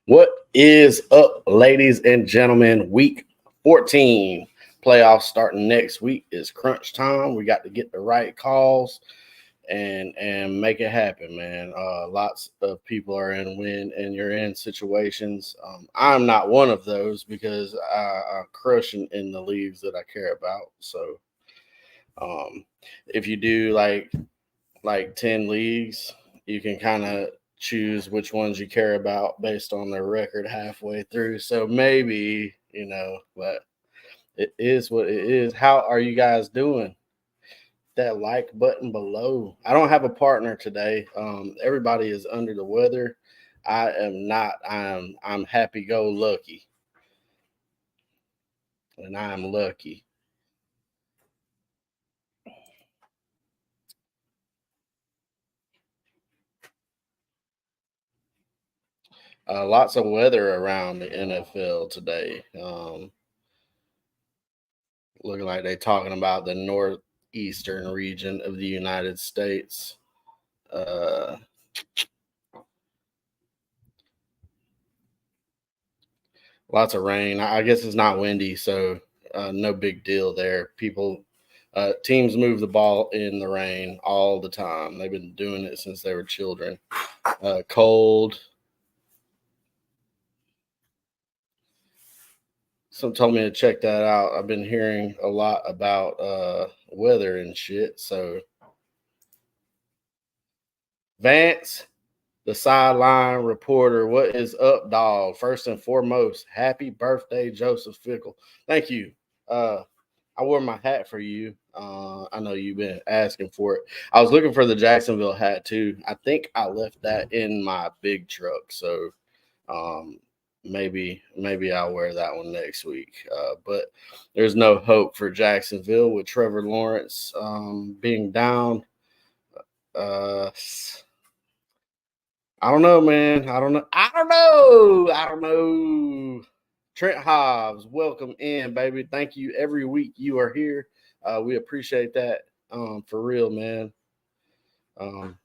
What is up, ladies and gentlemen? Week 14 playoffs starting next week is crunch time. We got to get the right calls and make it happen, man. Lots of people are in win and you're in situations. I'm not one of those because I'm crushing in the leagues that I care about. So um, if you do like 10 leagues, you can kind of choose which ones you care about based on their record halfway through. So maybe, but it is what it is. How are you guys doing? That like button below. I don't have a partner today. Everybody is under the weather. I am not. I'm happy go lucky. And I'm lucky. Lots of weather around the NFL today. Looking like they're talking about the northeastern region of the United States. Uh, Lots of rain. I guess it's not windy, so no big deal there. Teams move the ball in the rain all the time. They've been doing it since they were children. Cold. Some told me to check that out. I've been hearing a lot about weather and shit. So, Vance, the sideline reporter. What is up, dog? First and foremost, happy birthday, Joseph Fickle. Thank you. Uh, I wore my hat for you. I know you've been asking for it. I was looking for the Jacksonville hat too. I think I left that in my big truck, so um, maybe I'll wear that one next week. But there's no hope for Jacksonville with Trevor Lawrence being down. Uh, I don't know, man. I don't know. I don't know. I don't know. Trent Hobbs, welcome in, baby. Thank you every week you are here. We appreciate that for real, man. Um,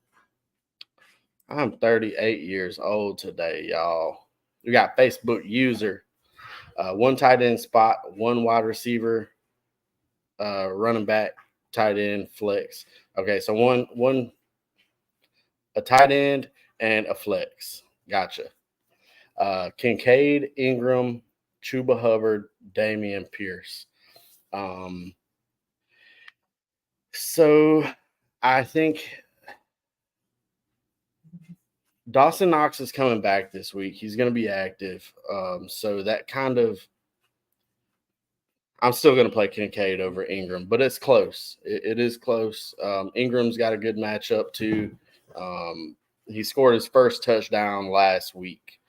I'm 38 years old today, y'all. We got Facebook user, one tight end spot, one wide receiver, running back, tight end, flex. Okay, so one a tight end and a flex. Gotcha. Kincaid, Ingram, Chuba Hubbard, Damian Pierce. Um, so I think Dawson Knox is coming back this week. He's going to be active. So that kind of, I'm still going to play Kincaid over Ingram, but it's close. It is close. Ingram's got a good matchup too. Um, he scored his first touchdown last week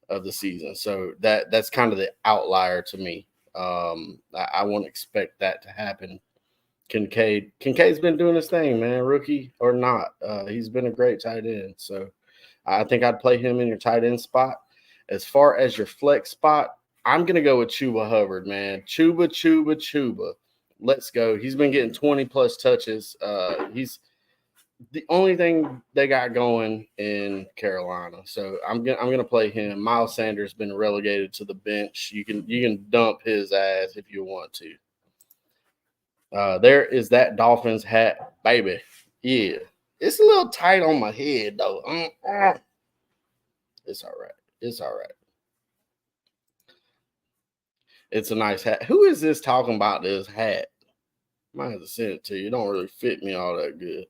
of the season. So that's kind of the outlier to me. I won't expect that to happen. Kincaid's been doing his thing, man, rookie or not. He's been a great tight end. So I think I'd play him in your tight end spot. As far as your flex spot, I'm gonna go with Chuba Hubbard, man. Chuba. Let's go. He's been getting 20 plus touches. He's the only thing they got going in Carolina. So I'm gonna play him. Miles Sanders been relegated to the bench. You can dump his ass if you want to. There is that Dolphins hat, baby. Yeah, it's a little tight on my head though. It's all right. It's all right. It's a nice hat. Who is this talking about this hat? Might have to send it to you. It don't really fit me all that good.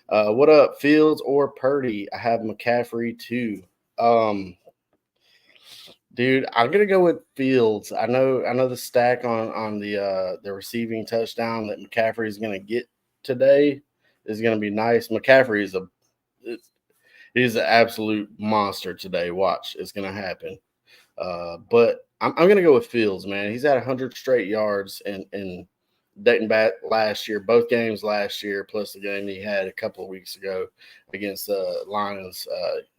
What up, Fields or Purdy? I have McCaffrey too. Um, Dude, I'm gonna go with Fields. I know the stack on the receiving touchdown that McCaffrey is gonna get today is gonna be nice. McCaffrey is he's an absolute monster today. Watch, it's gonna happen. But I'm gonna go with Fields, man. He's at 100 straight yards and dating back last year, both games last year, plus the game he had a couple of weeks ago against the Lions,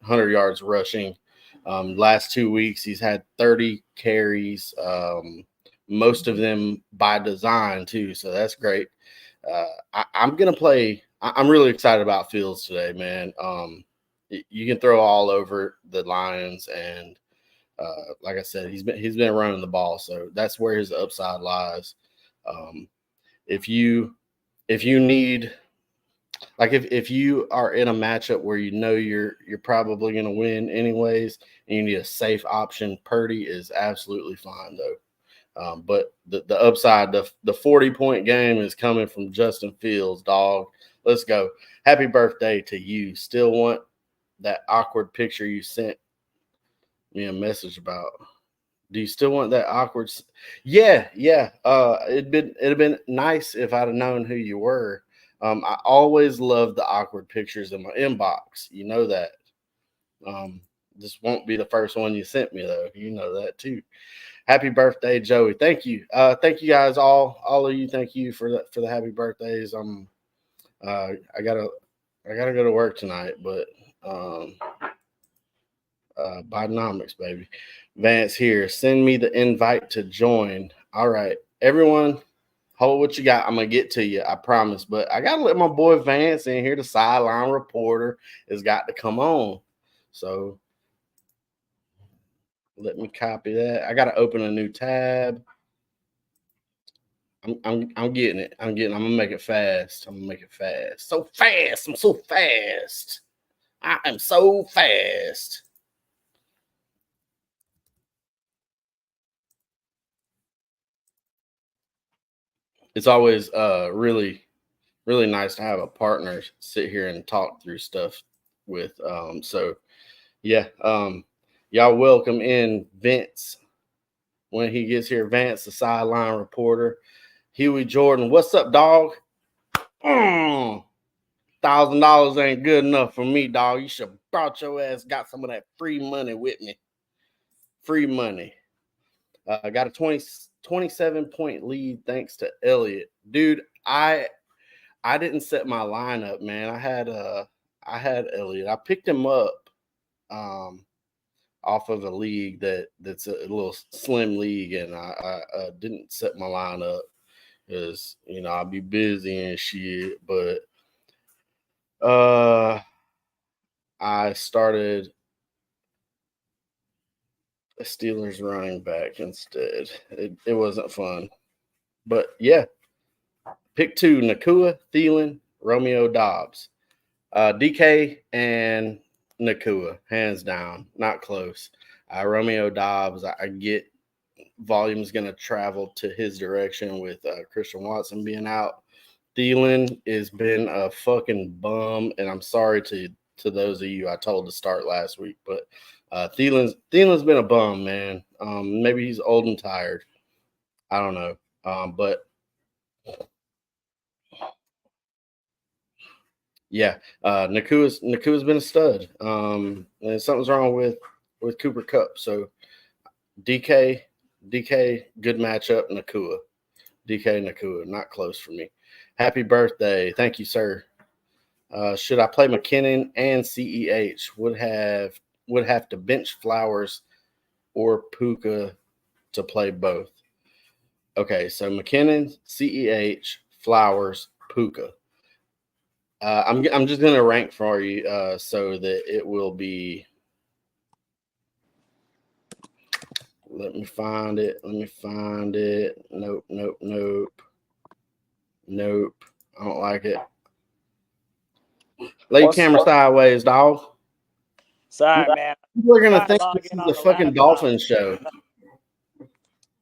100 yards rushing. Last 2 weeks, he's had 30 carries, most of them by design, too. So that's great. I'm going to play. I'm really excited about Fields today, man. You can throw all over the Lions, and Like I said, he's been running the ball, so that's where his upside lies. If you need, like, if you are in a matchup where you know you're probably going to win anyways, and you need a safe option, Purdy is absolutely fine though. But the upside, the 40-point game is coming from Justin Fields, dog. Let's go. Happy birthday to you. Still want that awkward picture you sent me a message about. Do you still want that awkward? Yeah. It'd been nice if I'd have known who you were. I always love the awkward pictures in my inbox. You know that. This won't be the first one you sent me though. You know that too. Happy birthday, Joey. Thank you. Thank you guys all of you. Thank you for the happy birthdays. I gotta go to work tonight, but Bidenomics, baby. Vance here. Send me the invite to join. All right, everyone, hold what you got. I'm gonna get to you. I promise. But I gotta let my boy Vance in here. The sideline reporter has got to come on. So let me copy that. I gotta open a new tab. I'm getting it. I'm gonna make it fast. I'm gonna make it fast. So fast. I'm so fast. I am so fast. It's always really nice to have a partner sit here and talk through stuff with. So yeah, y'all welcome in Vince when he gets here. Vance, the sideline reporter. Huey Jordan, what's up, dog? $1,000 ain't good enough for me, dog. You should have brought your ass, got some of that free money with me. Free money. I got a 27-point lead thanks to Elliott. Dude, I didn't set my lineup, man. I had Elliott. I picked him up off of a league that's a little slim league, and I didn't set my lineup because I'll be busy and shit. But I started a Steelers running back instead. It wasn't fun, but yeah. Pick 2: Nacua, Thielen, Romeo Doubs. DK and Nacua, hands down, not close. Romeo Doubs, I get volume's going to travel to his direction with Christian Watson being out. Thielen has been a fucking bum, and I'm sorry to those of you I told to start last week, but Thielen's been a bum, man. Maybe he's old and tired. I don't know, but yeah, Nakua's been a stud. And something's wrong with Cooper Kupp. So DK, good matchup. Nakua, not close for me. Happy birthday, thank you, sir. Should I play McKinnon and CEH? Would have to bench Flowers or Puka to play both. Okay, so McKinnon, CEH, Flowers, Puka. I'm just gonna rank for you so that it will be. Let me find it. Nope. I don't like it. Lay camera sideways, dog. Sorry, man. People are gonna think this is the fucking Dolphins show.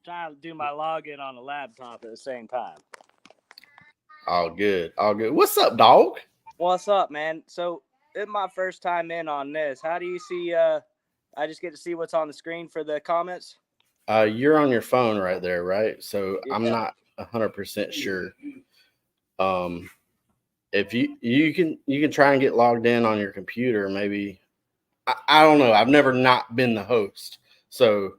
Trying to do my login on the laptop at the same time. All good. What's up, dog? What's up, man? So it's my first time in on this. How do you see? I just get to see what's on the screen for the comments. You're on your phone right there, right? So yeah. I'm not 100% sure. If you can try and get logged in on your computer, maybe. I don't know. I've never not been the host, so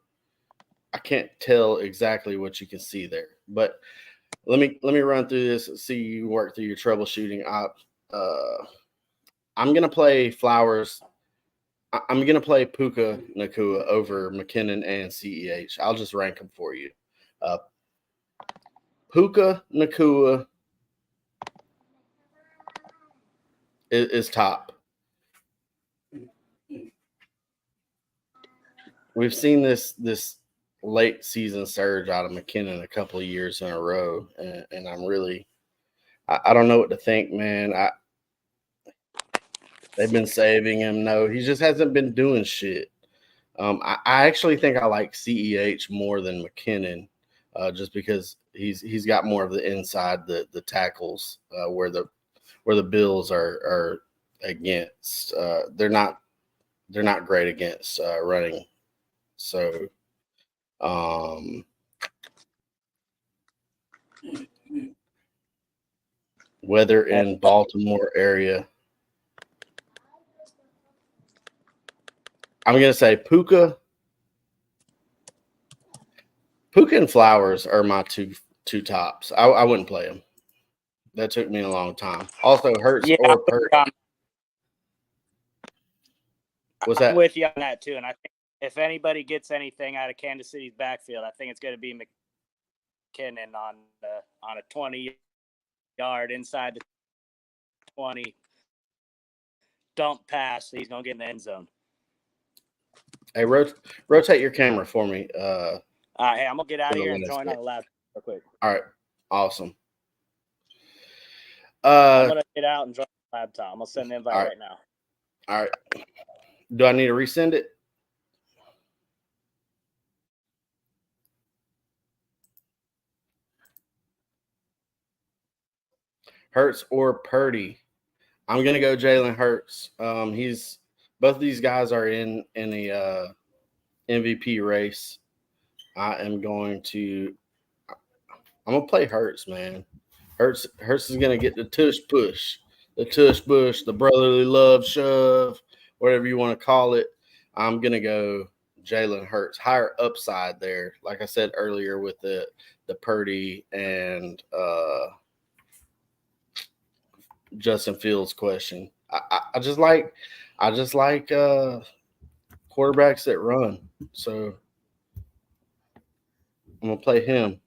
I can't tell exactly what you can see there. But let me run through this and see you work through your troubleshooting. I'm gonna play Flowers. I'm gonna play Puka Nacua over McKinnon and CEH. I'll just rank them for you. Puka Nacua is top. we've seen this late season surge out of McKinnon a couple of years in a row, and I'm really I don't know what to think, man. They've been saving him. No, he just hasn't been doing shit. I actually think I like CEH more than McKinnon, just because he's got more of the inside the tackles where the Bills are against. They're not great against running. So, weather in Baltimore area. I'm gonna say Puka and Flowers are my two tops. I wouldn't play them. That took me a long time. Also, Hurts or Purdy. What's that? I'm with you on that too. And I think if anybody gets anything out of Kansas City's backfield, I think it's going to be McKinnon on a 20-yard inside the 20 dump pass. He's going to get in the end zone. Hey, rotate your camera for me. Hey, I'm going to get out of here and join on the laptop real quick. All right. Awesome. I'm going to get out and join the laptop. I'm going to send the invite right now. All right. Do I need to resend it? Hurts or Purdy? I'm going to go Jalen Hurts. Both of these guys are in a MVP race. I'm going to play Hurts, man. Hurts is going to get the tush push, the brotherly love shove, whatever you want to call it. I'm going to go Jalen Hurts. Higher upside there, like I said earlier with the Purdy and Justin Fields question. I just like quarterbacks that run. So I'm going to play him.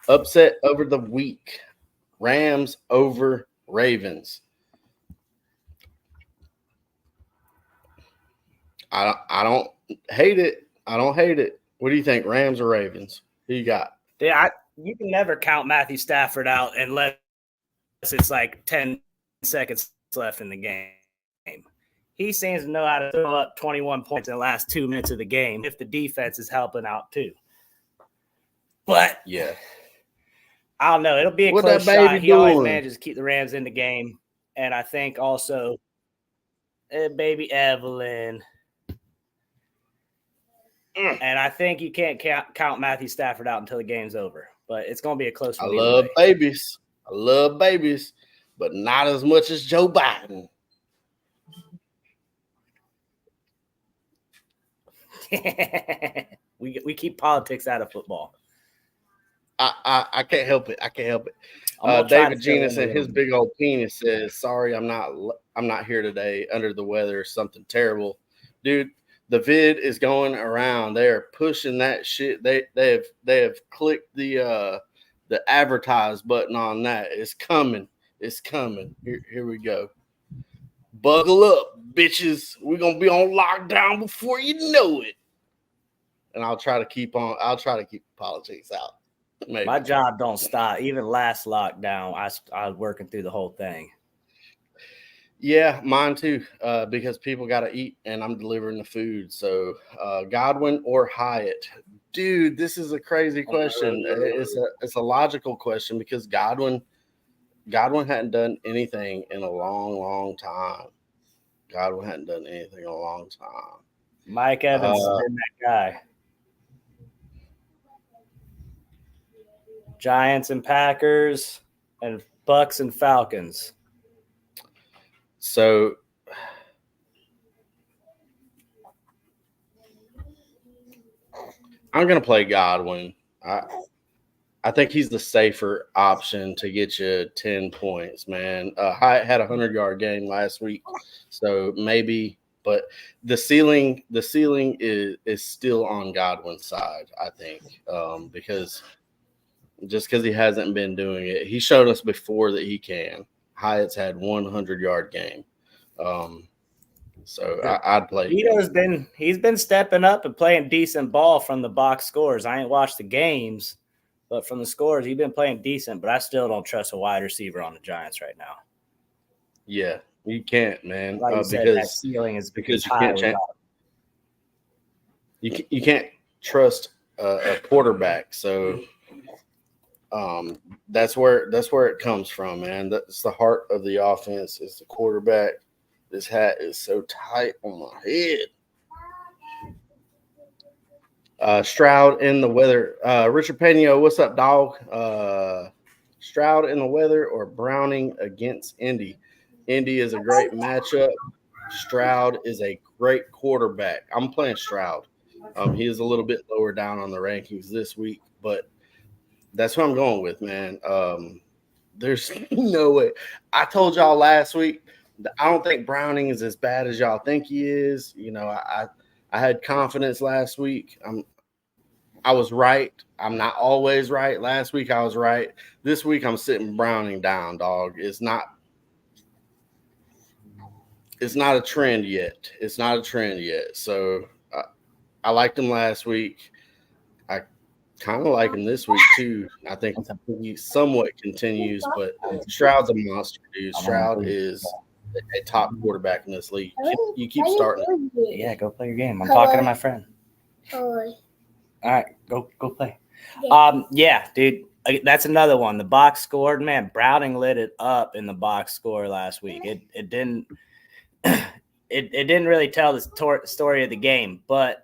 Upset over the week. Rams over Ravens. I don't hate it. I don't hate it. What do you think, Rams or Ravens? Who you got? Yeah, you can never count Matthew Stafford out unless it's like 10 seconds left in the game. He seems to know how to throw up 21 points in the last 2 minutes of the game if the defense is helping out too. But yeah, I don't know. It'll be a close shot. He always manages to keep the Rams in the game. And I think also baby Evelyn. And I think you can't count Matthew Stafford out until the game's over. But it's going to be a close one. I love babies, but not as much as Joe Biden. We keep politics out of football. I can't help it. David Genus and his big old penis says, "Sorry, I'm not here today. Under the weather, something terrible, dude." The vid is going around. They are pushing that shit. They have clicked the advertise button on that. It's coming. It's coming. Here we go. Buckle up, bitches. We're gonna be on lockdown before you know it. And I'll try to keep politics out. Maybe. My job don't stop. Even last lockdown, I was working through the whole thing. Yeah, mine too, because people got to eat, and I'm delivering the food. So Godwin or Hyatt? Dude, this is a crazy question. It's a logical question because Godwin hadn't done anything in a long, long time. Mike Evans has been that guy. Giants and Packers and Bucks and Falcons. So I'm going to play Godwin. I think he's the safer option to get you 10 points, man. Hyatt had a 100-yard game last week, so maybe. But the ceiling is still on Godwin's side, I think, because he hasn't been doing it. He showed us before that he can. Hyatt's had 100-yard game. So I'd play. He's been stepping up and playing decent ball from the box scores. I ain't watched the games, but from the scores, he's been playing decent. But I still don't trust a wide receiver on the Giants right now. Yeah, you can't, man. Like you said, that ceiling is because you can't change. You can't trust a quarterback. So that's where it comes from, man. That's the heart of the offense is the quarterback. This hat is so tight on my head. Stroud in the weather. Richard Pena, what's up, dog? Stroud in the weather or Browning against Indy? Indy is a great matchup. Stroud is a great quarterback. I'm playing Stroud. He is a little bit lower down on the rankings this week, but that's what I'm going with, man. There's no way. I told y'all last week, I don't think Browning is as bad as y'all think he is. You know, I had confidence last week. I was right. I'm not always right. Last week I was right. This week I'm sitting Browning down, dog. It's not a trend yet. It's not a trend yet. So I liked him last week. I kind of like him this week too. I think he somewhat continues, but Stroud's a monster, dude. Stroud is a top quarterback in this league. You keep starting. Yeah, go play your game. I'm talking to my friend. All right, go play. Yeah, dude. That's another one. The box scored, man. Browning lit it up in the box score last week. It didn't really tell the story of the game, but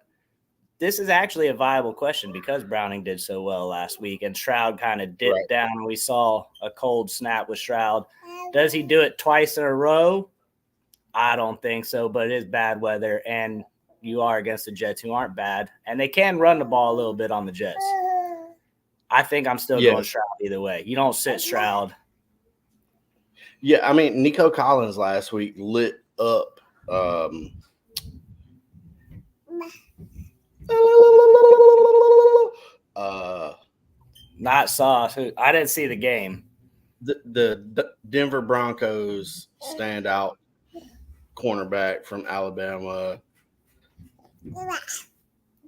this is actually a viable question because Browning did so well last week and Stroud kind of dipped down. We saw a cold snap with Stroud. Does he do it twice in a row? I don't think so, but it is bad weather, and you are against the Jets who aren't bad, and they can run the ball a little bit on the Jets. I think I'm still going Stroud either way. You don't sit Stroud. Yeah, I mean, Nico Collins last week lit up not Sauce. I didn't see the game. The Denver Broncos standout cornerback from Alabama.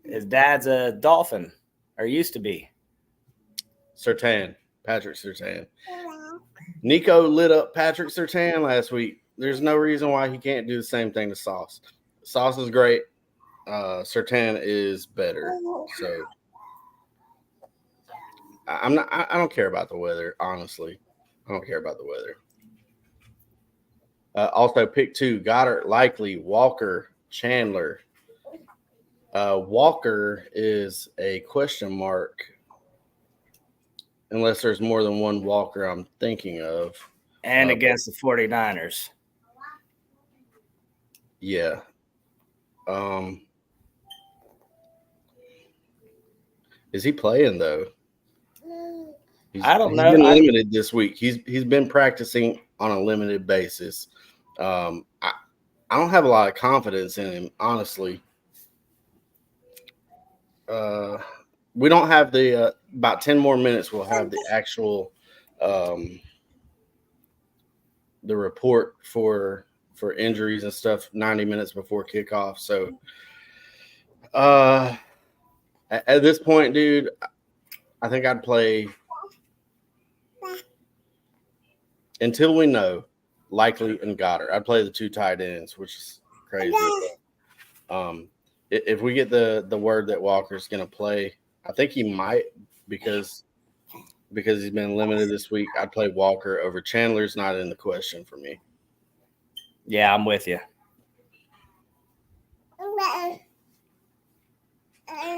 His dad's a Dolphin, or used to be. Patrick Surtain. Nico lit up Patrick Surtain last week. There's no reason why he can't do the same thing to Sauce. Sauce is great. Surtain is better. So I don't care about the weather, honestly. I don't care about the weather. Also, pick 2, Goddard, Likely, Walker, Chandler. Walker is a question mark unless there's more than one Walker I'm thinking of. And against the 49ers. Yeah. Is he playing, though? I don't know. He's been limited this week. He's been practicing on a limited basis. I don't have a lot of confidence in him, honestly. We don't have the about 10 more minutes. We'll have the actual the report for injuries and stuff 90 minutes before kickoff. So at this point, dude, I think I'd play until we know Likely and Goddard. I'd play the 2 tight ends, which is crazy. If we get the word that Walker's going to play, I think he might because he's been limited this week. I'd play Walker over Chandler's not in the question for me. Yeah, I'm with you.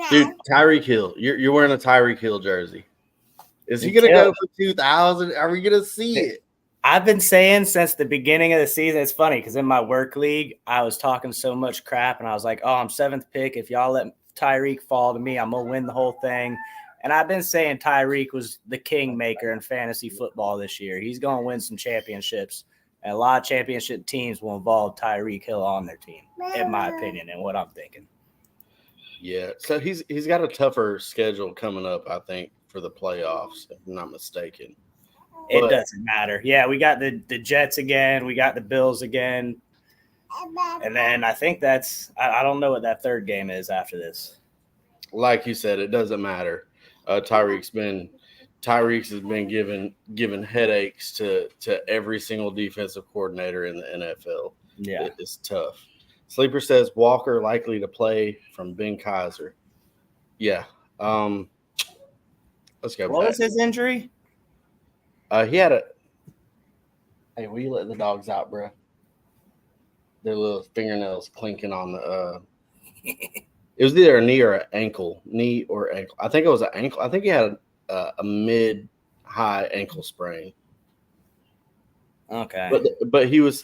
Dude, Tyreek Hill. You're wearing a Tyreek Hill jersey. Is he going to go for 2,000? Are we going to see it? I've been saying since the beginning of the season, it's funny because in my work league, I was talking so much crap and I was like, oh, I'm 7th pick. If y'all let Tyreek fall to me, I'm going to win the whole thing. And I've been saying Tyreek was the kingmaker in fantasy football this year. He's going to win some championships. And a lot of championship teams will involve Tyreek Hill on their team, in my opinion, and what I'm thinking. Yeah, so he's got a tougher schedule coming up, I think, for the playoffs, if I'm not mistaken. It doesn't matter. Yeah, we got the Jets again. We got the Bills again. And then I think I don't know what that third game is after this. Like you said, it doesn't matter. Tyreek's has been given headaches to every single defensive coordinator in the NFL. Yeah, It's tough. Sleeper says Walker likely to play from Ben Kaiser. Yeah. Let's go. What was his injury? He had a. Hey, will you let the dogs out, bro? Their little fingernails clinking on the. It was either a knee or an ankle. Knee or ankle. I think it was an ankle. I think he had a mid-high ankle sprain. Okay. But he was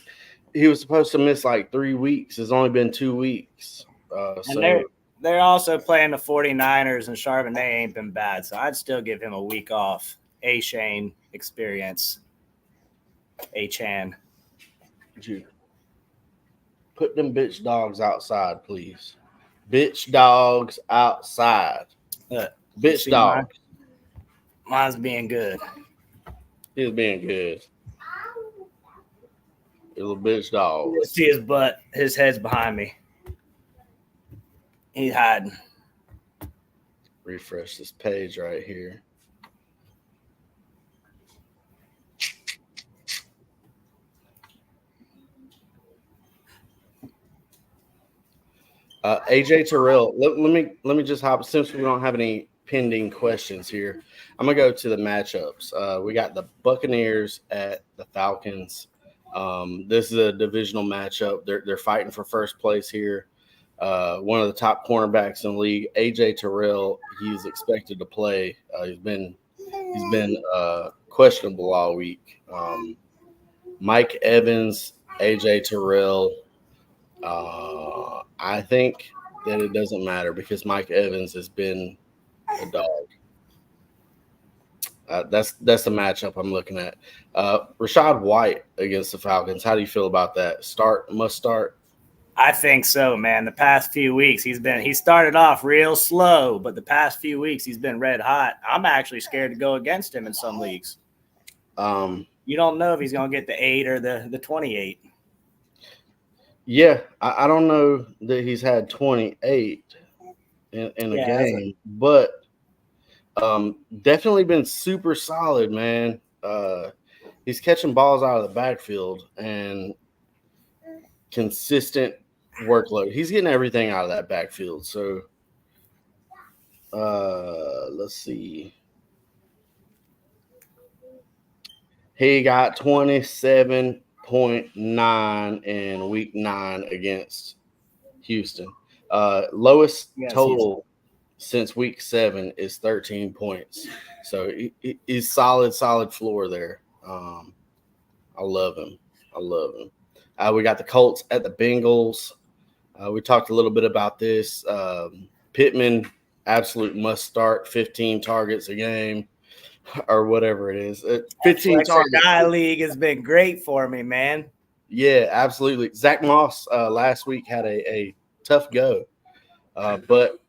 supposed to miss like 3 weeks. It's only been 2 weeks. And they're also playing the 49ers, and Charbonnet ain't been bad, so I'd still give him a week off. Shane experience. Chan. Dude, put them bitch dogs outside, please. Bitch dogs outside. Bitch dogs. Mine's being good. He's being good. Little bitch dog. See his butt. His head's behind me. He's hiding. Refresh this page right here. AJ Terrell. Let me just hop, since we don't have any pending questions here. I'm gonna go to the matchups. We got the Buccaneers at the Falcons. This is a divisional matchup. They're fighting for first place here. One of the top cornerbacks in the league, AJ Terrell. He's expected to play. He's been questionable all week. Mike Evans, AJ Terrell. I think that it doesn't matter because Mike Evans has been a dog. That's the matchup I'm looking at. Rachaad White against the Falcons. How do you feel about that? Must start? I think so, man. The past few weeks he started off real slow, but the past few weeks he's been red hot. I'm actually scared to go against him in some leagues. You don't know if he's going to get the 8 or the 28. Yeah, I don't know that he's had 28 in a game, but definitely been super solid, man. He's catching balls out of the backfield and consistent workload. He's getting everything out of that backfield. So let's see. He got 27.9 in week 9 against Houston. Lowest total since week 7 is 13 points. So he's solid floor there. I love him. We got the Colts at the Bengals. We talked a little bit about this. Pittman, absolute must start, 15 targets a game or whatever it is. 15 targets. Guy league has been great for me, man. Yeah, absolutely. Zach Moss last week had a tough go, but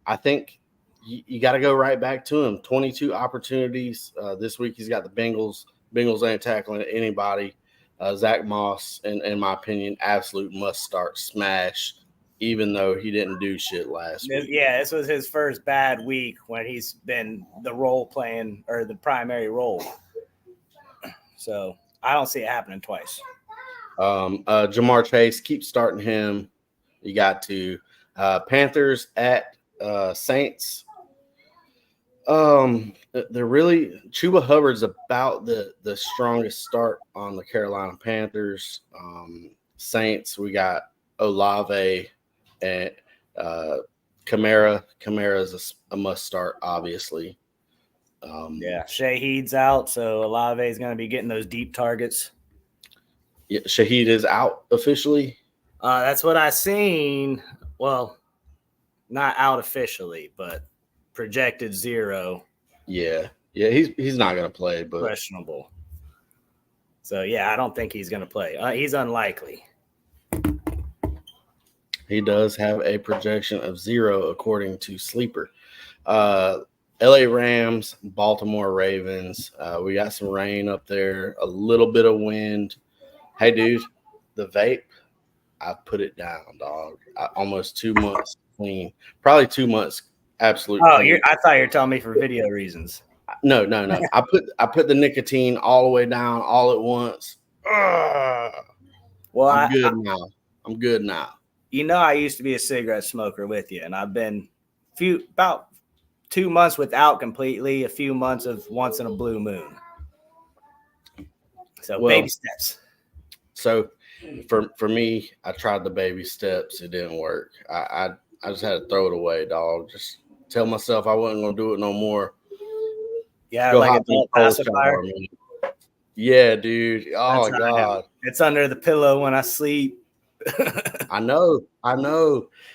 I think you got to go right back to him. 22 opportunities this week. He's got the Bengals. Bengals ain't tackling anybody. Zach Moss, in my opinion, absolute must start smash, even though he didn't do shit last week. Yeah, this was his first bad week when he's been the role playing or the primary role. So I don't see it happening twice. Jamar Chase, keep starting him. You got to. Panthers at Saints. They're really Chuba Hubbard's about the strongest start on the Carolina Panthers. Saints, we got Olave and Kamara. Kamara is a must start, obviously. Shaheed's out, so Olave is going to be getting those deep targets. Yeah, Shaheed is out officially. That's what I seen. Well, not out officially, but projected 0. Yeah, he's not going to play, but questionable. So yeah, I don't think he's going to play. He's unlikely. He does have a projection of 0 according to Sleeper. LA Rams, Baltimore Ravens. We got some rain up there, a little bit of wind. Hey, dude, the vape. I put it down, dog. Almost 2 months clean, probably 2 months absolute. Oh, clean. I thought you were telling me for video reasons. No. I put the nicotine all the way down all at once. Well, I'm good now. I'm good now. You know, I used to be a cigarette smoker with you, and I've been about 2 months without completely, a few months of once in a blue moon. So baby steps. So for me, I tried the baby steps. It didn't work. I just had to throw it away, dog. Just tell myself I wasn't gonna do it no more. Yeah, go like a pacifier. Yeah, dude. Oh my God. It's under the pillow when I sleep. I know.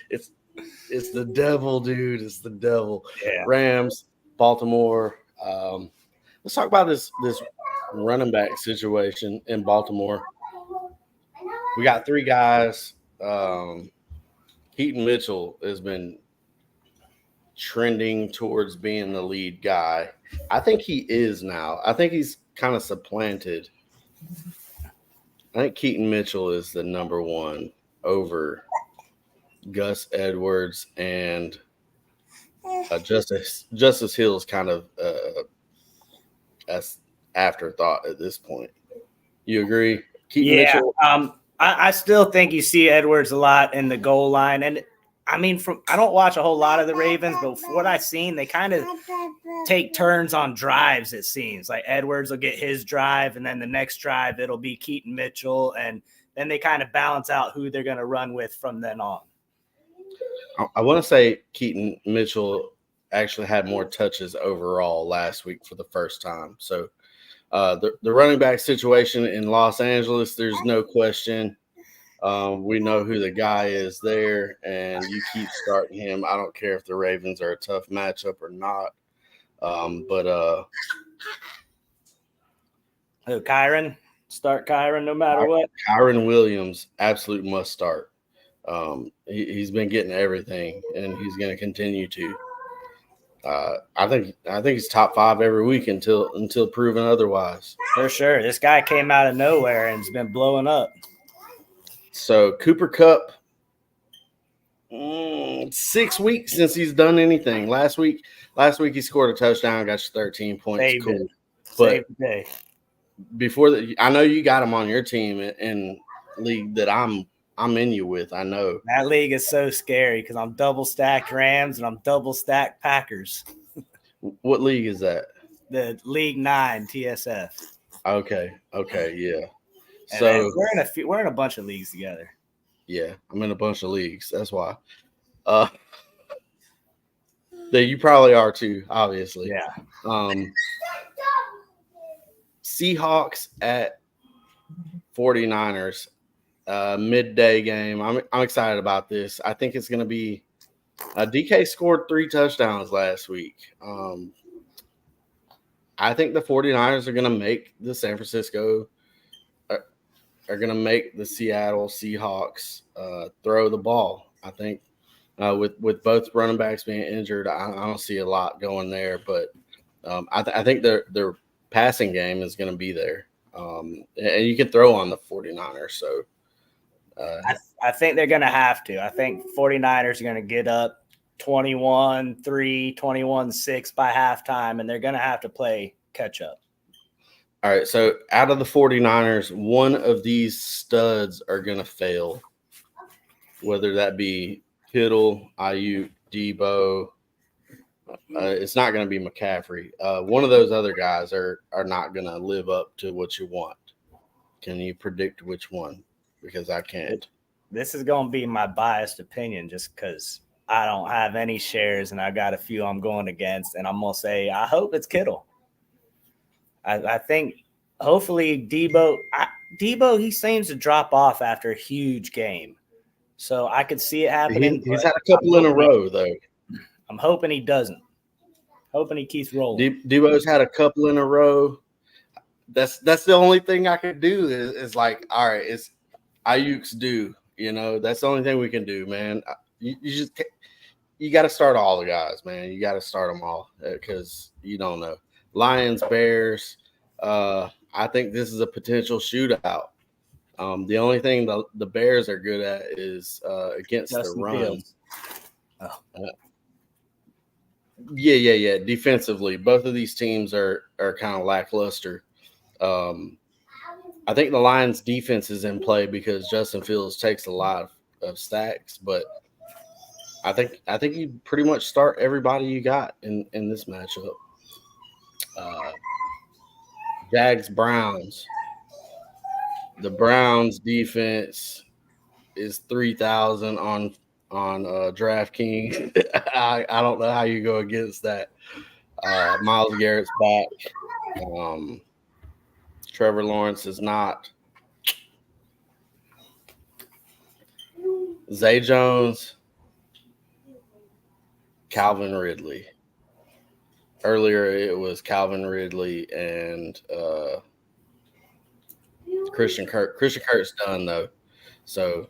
It's the devil, dude. It's the devil. Yeah. Rams, Baltimore. Let's talk about this running back situation in Baltimore. We got 3 guys. Keaton Mitchell has been trending towards being the lead guy. I think he is now. I think he's kind of supplanted. I think Keaton Mitchell is the number 1 over Gus Edwards, and Justice Hill is kind of as afterthought at this point. You agree? Keaton Mitchell? I still think you see Edwards a lot in the goal line, and I mean, I don't watch a whole lot of the Ravens, but from what I've seen, they kind of take turns on drives. It seems like Edwards will get his drive, and then the next drive it'll be Keaton Mitchell, and then they kind of balance out who they're going to run with from then on. I want to say Keaton Mitchell actually had more touches overall last week for the first time. So the running back situation in Los Angeles, there's no question. We know who the guy is there, and you keep starting him. I don't care if the Ravens are a tough matchup or not. Kyren? Start Kyren no matter what? Kyren Williams, absolute must start. He's been getting everything, and he's going to continue to. I think he's top 5 every week until proven otherwise. For sure. This guy came out of nowhere and has been blowing up. So Cooper Kupp, 6 weeks since he's done anything. Last week he scored a touchdown, got you 13 points. Saved cool. It. But Saved the day. Before that, I know you got him on your team in league that I'm in you with. I know that league is so scary because I'm double stacked Rams and I'm double stacked Packers. What league is that? The League 9 TSF. Okay, yeah. And so we're in a bunch of leagues together. Yeah, I'm in a bunch of leagues. That's why. That you probably are too, obviously. Yeah. Seahawks at 49ers, midday game. I'm excited about this. I think it's going to be DK scored 3 touchdowns last week. I think the 49ers are going to make the San Francisco are going to make the Seattle Seahawks throw the ball. I think with both running backs being injured, I don't see a lot going there. But I think their passing game is going to be there. And you can throw on the 49ers. So I think they're going to have to. I think 49ers are going to get up 21-3, 21-6 by halftime, and they're going to have to play catch up. All right, so out of the 49ers, one of these studs are going to fail, whether that be Kittle, Ayuk, Debo. It's not going to be McCaffrey. One of those other guys are not going to live up to what you want. Can you predict which one? Because I can't. This is going to be my biased opinion just because I don't have any shares and I got a few I'm going against, and I'm going to say I hope it's Kittle. I think hopefully Debo, he seems to drop off after a huge game. So I could see it happening. He's had a couple in a row, though. I'm hoping he doesn't. Hoping he keeps rolling. Debo's had a couple in a row. That's the only thing I could do is like, all right, it's Ayuk's due. You know, that's the only thing we can do, man. You got to start all the guys, man. You got to start them all because you don't know. Lions, Bears. I think this is a potential shootout. The only thing the Bears are good at is against the Justin run. Fields. Yeah. Defensively, both of these teams are kind of lackluster. I think the Lions' defense is in play because Justin Fields takes a lot of sacks, but I think you pretty much start everybody you got in this matchup. Jags Browns. The Browns defense is 3,000 on DraftKings. I don't know how you go against that. Myles Garrett's back. Trevor Lawrence is not. Zay Jones, Calvin Ridley. Earlier it was Calvin Ridley and Christian Kirk. Christian Kirk's done though, so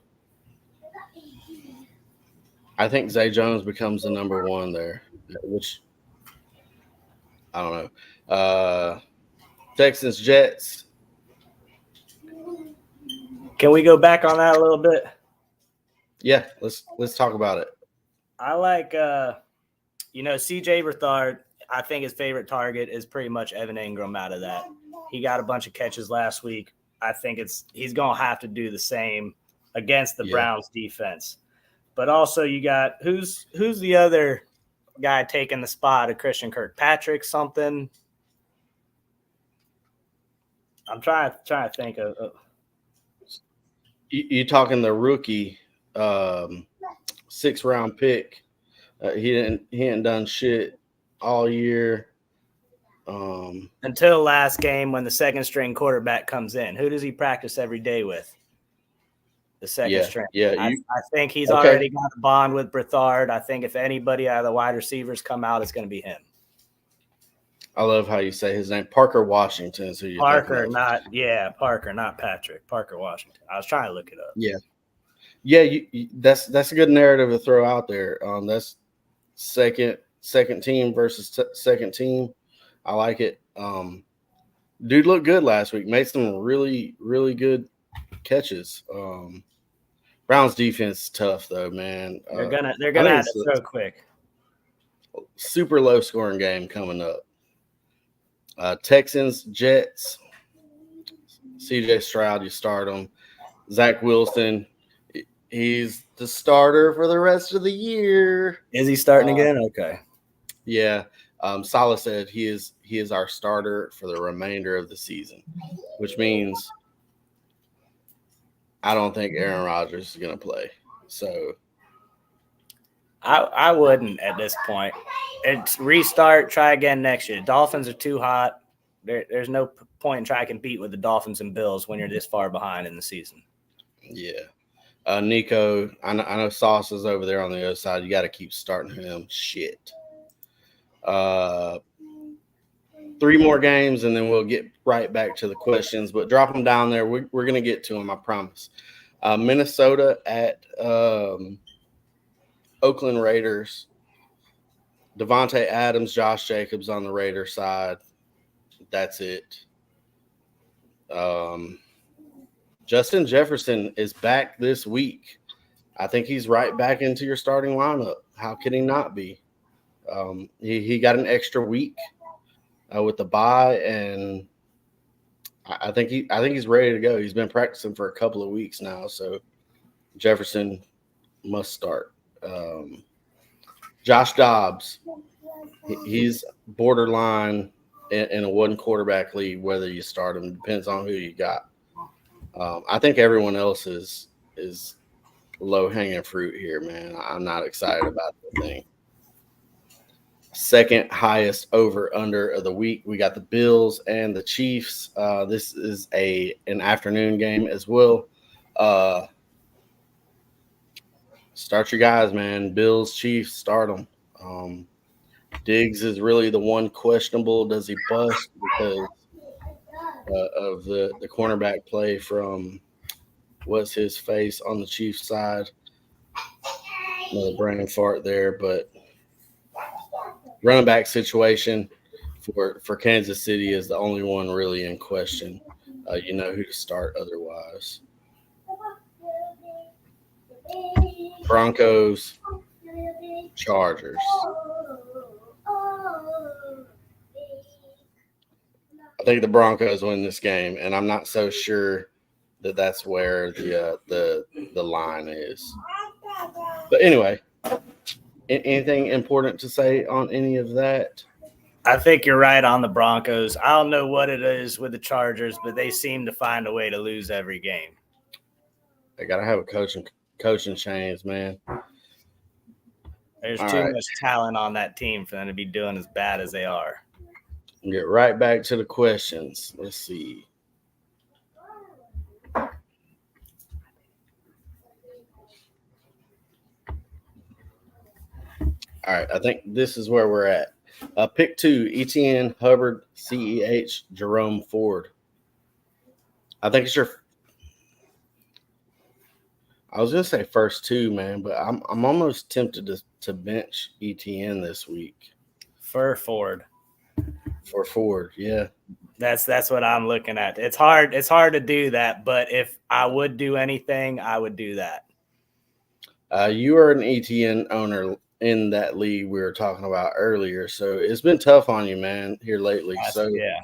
I think Zay Jones becomes the number one there, which I don't know. Texans Jets. Can we go back on that a little bit? Yeah, let's talk about it. I like CJ Beathard. I think his favorite target is pretty much Evan Ingram out of that. He got a bunch of catches last week. I think he's going to have to do the same against the Browns defense. But also you got who's the other guy taking the spot of Christian Kirkpatrick something? I'm trying to think of you talking the rookie 6th round pick. He hadn't done shit all year. Until last game when the second string quarterback comes in. Who does he practice every day with? The second string. Yeah, I think he's already got a bond with Beathard. I think if anybody out of the wide receivers come out, it's going to be him. I love how you say his name. Parker Washington is who you Parker, not Patrick. Parker Washington. I was trying to look it up. Yeah. That's a good narrative to throw out there. That's second team versus second team. I like it. Dude looked good last week. Made some really, really good catches. Browns defense is tough though, man. They're gonna have to throw quick. Super low scoring game coming up. Texans, Jets, CJ Stroud, you start him. Zach Wilson, he's the starter for the rest of the year. Is he starting again? Okay. Yeah. Saleh said he is our starter for the remainder of the season, which means I don't think Aaron Rodgers is going to play. So I wouldn't at this point. It's restart, try again next year. Dolphins are too hot. There's no point in trying to compete with the Dolphins and Bills when you're this far behind in the season. Yeah. Nico, I know Sauce is over there on the other side. You got to keep starting him. Shit. 3 more games, and then we'll get right back to the questions. But drop them down there. We're going to get to them, I promise. Minnesota at Oakland Raiders. Devontae Adams, Josh Jacobs on the Raiders side. That's it. Justin Jefferson is back this week. I think he's right back into your starting lineup. How can he not be? He got an extra week with the bye, and I think he's ready to go. He's been practicing for a couple of weeks now, so Jefferson must start. Josh Dobbs, he's borderline in a one quarterback league. Whether you start him depends on who you got. I think everyone else is low hanging fruit here, man. I'm not excited about the thing. Second highest over under of the week. We got the Bills and the Chiefs. This is an afternoon game as well. Start your guys, man. Bills, Chiefs, start them. Diggs is really the one questionable. Does he bust because of the cornerback play from what's his face on the Chiefs side? Another brain fart there, but running back situation for Kansas City is the only one really in question. You know who to start otherwise. Broncos, Chargers. I think the Broncos win this game, and I'm not so sure that that's where the line is. But anyway, anything important to say on any of that? I think you're right on the Broncos. I don't know what it is with the Chargers, but they seem to find a way to lose every game. They gotta have a coaching change, man. There's too much talent on that team for them to be doing as bad as they are. Get right back to the questions. Let's see. All right, I think this is where we're at. Pick 2, Etienne, Hubbard, CEH, Jerome Ford. I think it's your. I was gonna say first 2, man, but I'm almost tempted to bench Etienne this week. For Ford, yeah. That's what I'm looking at. It's hard to do that, but if I would do anything, I would do that. You are an Etienne owner in that league we were talking about earlier, so it's been tough on you, man, here lately. Yeah.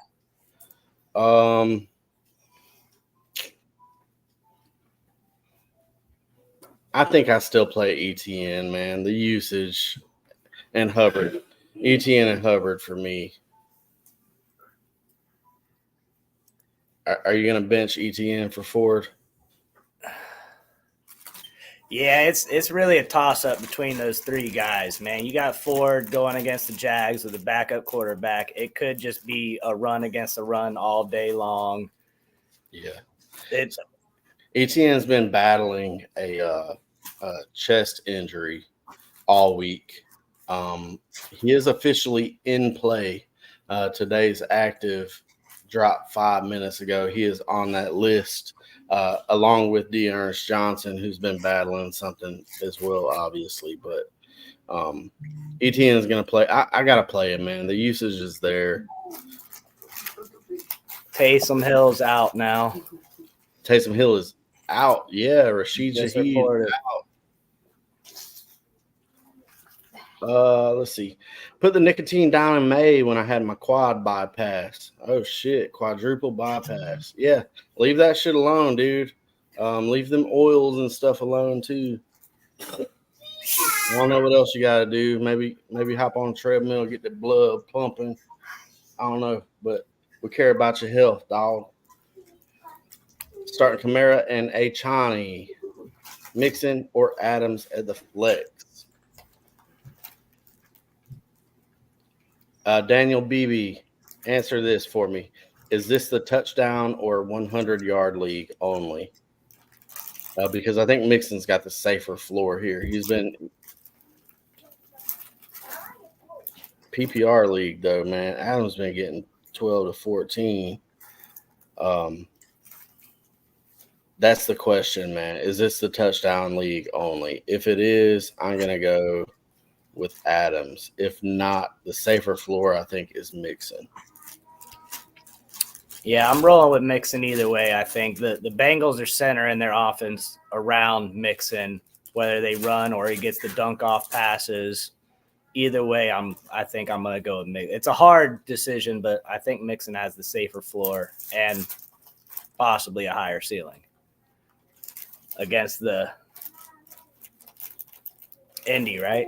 I think I still play Etienne, man. The usage and Hubbard. Etienne and Hubbard for me. Are you going to bench Etienne for Ford? Yeah, it's really a toss-up between those 3 guys, man. You got Ford going against the Jags with a backup quarterback. It could just be a run against a run all day long. Yeah. Etienne's been battling a chest injury all week. He is officially in play. Today's active dropped 5 minutes ago. He is on that list, along with D'Ernest Johnson, who's been battling something as well, obviously. But Etienne is going to play. I got to play him, man. The usage is there. Taysom Hill's out now. Taysom Hill is out. Yeah, Rashid Shaheed out. Let's see. Put the nicotine down in May when I had my quad bypass. Oh shit, quadruple bypass. Yeah, leave that shit alone, dude. Leave them oils and stuff alone too. I don't know what else you gotta do. Maybe hop on a treadmill, get the blood pumping. I don't know, but we care about your health, dog. Starting Kamara and Achani, Mixon or Adams at the flex. Daniel Beebe, answer this for me. Is this the touchdown or 100-yard league only? Because I think Mixon's got the safer floor here. He's been PPR league, though, man. Adams been getting 12 to 14. That's the question, man. Is this the touchdown league only? If it is, I'm going to go with Adams. If not, the safer floor, I think, is Mixon. Yeah, I'm rolling with Mixon either way. I think the Bengals are centering their offense around Mixon, whether they run or he gets the dunk off passes. Either way, I think I'm going to go with Mixon. It's a hard decision, but I think Mixon has the safer floor and possibly a higher ceiling against the Indy, right?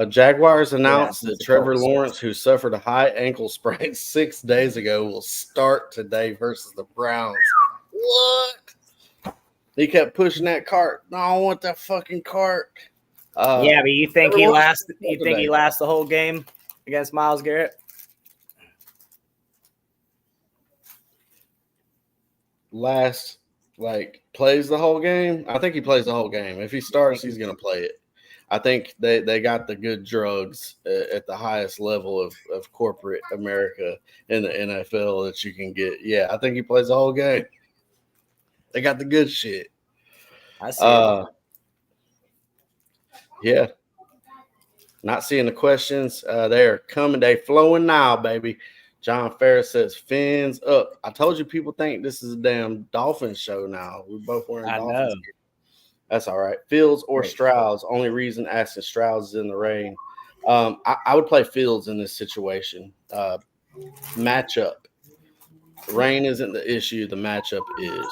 Jaguars announced that Trevor Lawrence, who suffered a high ankle sprain 6 days ago, will start today versus the Browns. What? He kept pushing that cart. No, I want that fucking cart. Yeah, but you think he lasts? You think he lasts the whole game against Myles Garrett? Plays the whole game? I think he plays the whole game. If he starts, he's going to play it. I think they got the good drugs at the highest level of corporate America in the NFL that you can get. Yeah, I think he plays the whole game. They got the good shit. I see it. Yeah. Not seeing the questions. They are coming. They flowing now, baby. John Ferris says, fins up. I told you people think this is a damn Dolphins show now. We're both wearing Dolphins gear. That's all right. Fields or Great. Strauss. Only reason asking Strauss is in the rain. I would play Fields in this situation. Matchup. Rain isn't the issue. The matchup is.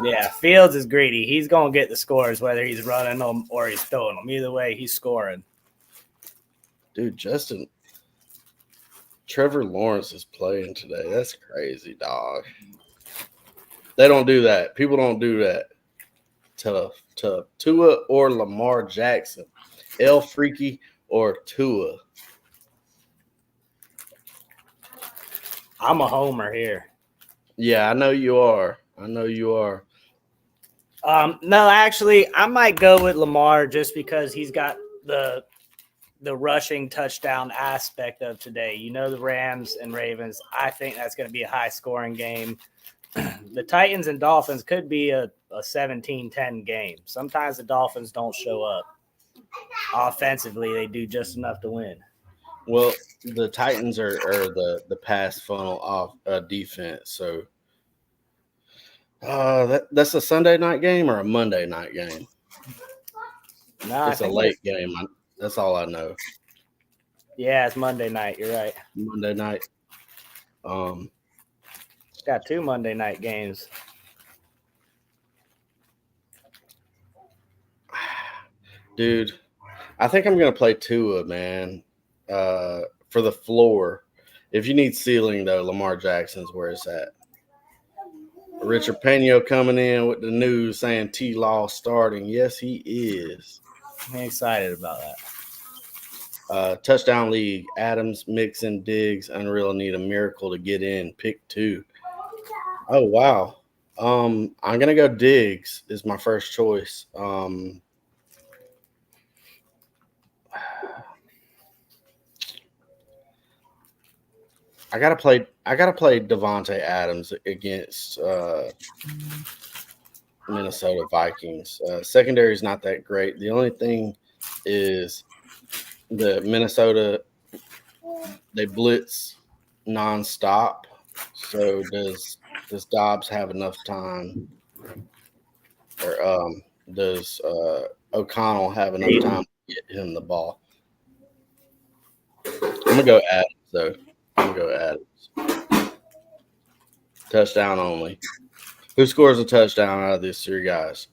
Yeah, Fields is greedy. He's going to get the scores whether he's running them or he's throwing them. Either way, he's scoring. Dude, Trevor Lawrence is playing today. That's crazy, dog. They don't do that. People don't do that to Tua or Lamar Jackson. El Freaky or Tua. I'm a homer here. Yeah, I know you are. No, actually, I might go with Lamar just because he's got the rushing touchdown aspect of today. You know, the Rams and Ravens, I think that's going to be a high-scoring game. The Titans and Dolphins could be a 17-10 game. Sometimes the Dolphins don't show up. Offensively, they do just enough to win. Well, the Titans are the pass funnel off defense. So that's a Sunday night game or a Monday night game? No, it's a late game. That's all I know. Yeah, it's Monday night. You're right. Monday night. Got 2 Monday night games. Dude, I think I'm going to play Tua, man, for the floor. If you need ceiling, though, Lamar Jackson's where it's at. Richard Pena coming in with the news saying T-Law starting. Yes, he is. I'm excited about that. Touchdown league. Adams, Mixon, Diggs, Unreal need a miracle to get in. Pick 2. Oh, wow. I'm going to go Diggs is my first choice. I gotta play Devontae Adams against Minnesota Vikings. Secondary is not that great. The only thing is the Minnesota, they blitz nonstop. So does Dobbs have enough time, or does O'Connell have enough time to get him the ball? I'm gonna go Adams though. Touchdown only. Who scores a touchdown out of these 3 guys?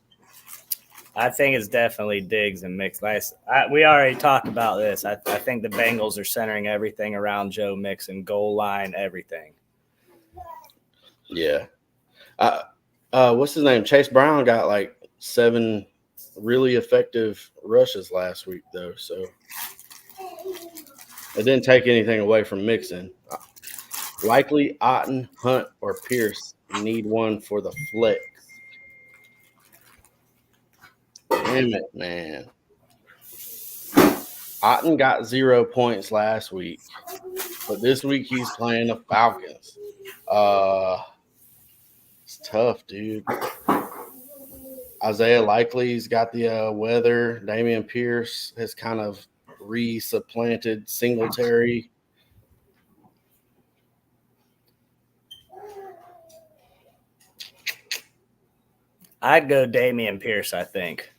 I think it's definitely Diggs and Mixon. We already talked about this. I think the Bengals are centering everything around Joe Mixon, goal line, everything. Yeah. What's his name? Chase Brown got like 7 really effective rushes last week, though. So it didn't take anything away from Mixon. Likely Otten, Hunt, or Pierce need one for the flex. Damn it, man. Otten got 0 points last week, but this week he's playing the Falcons. It's tough, dude. Isaiah Likely's got the weather. Dameon Pierce has kind of re-supplanted Singletary. I'd go Dameon Pierce, I think.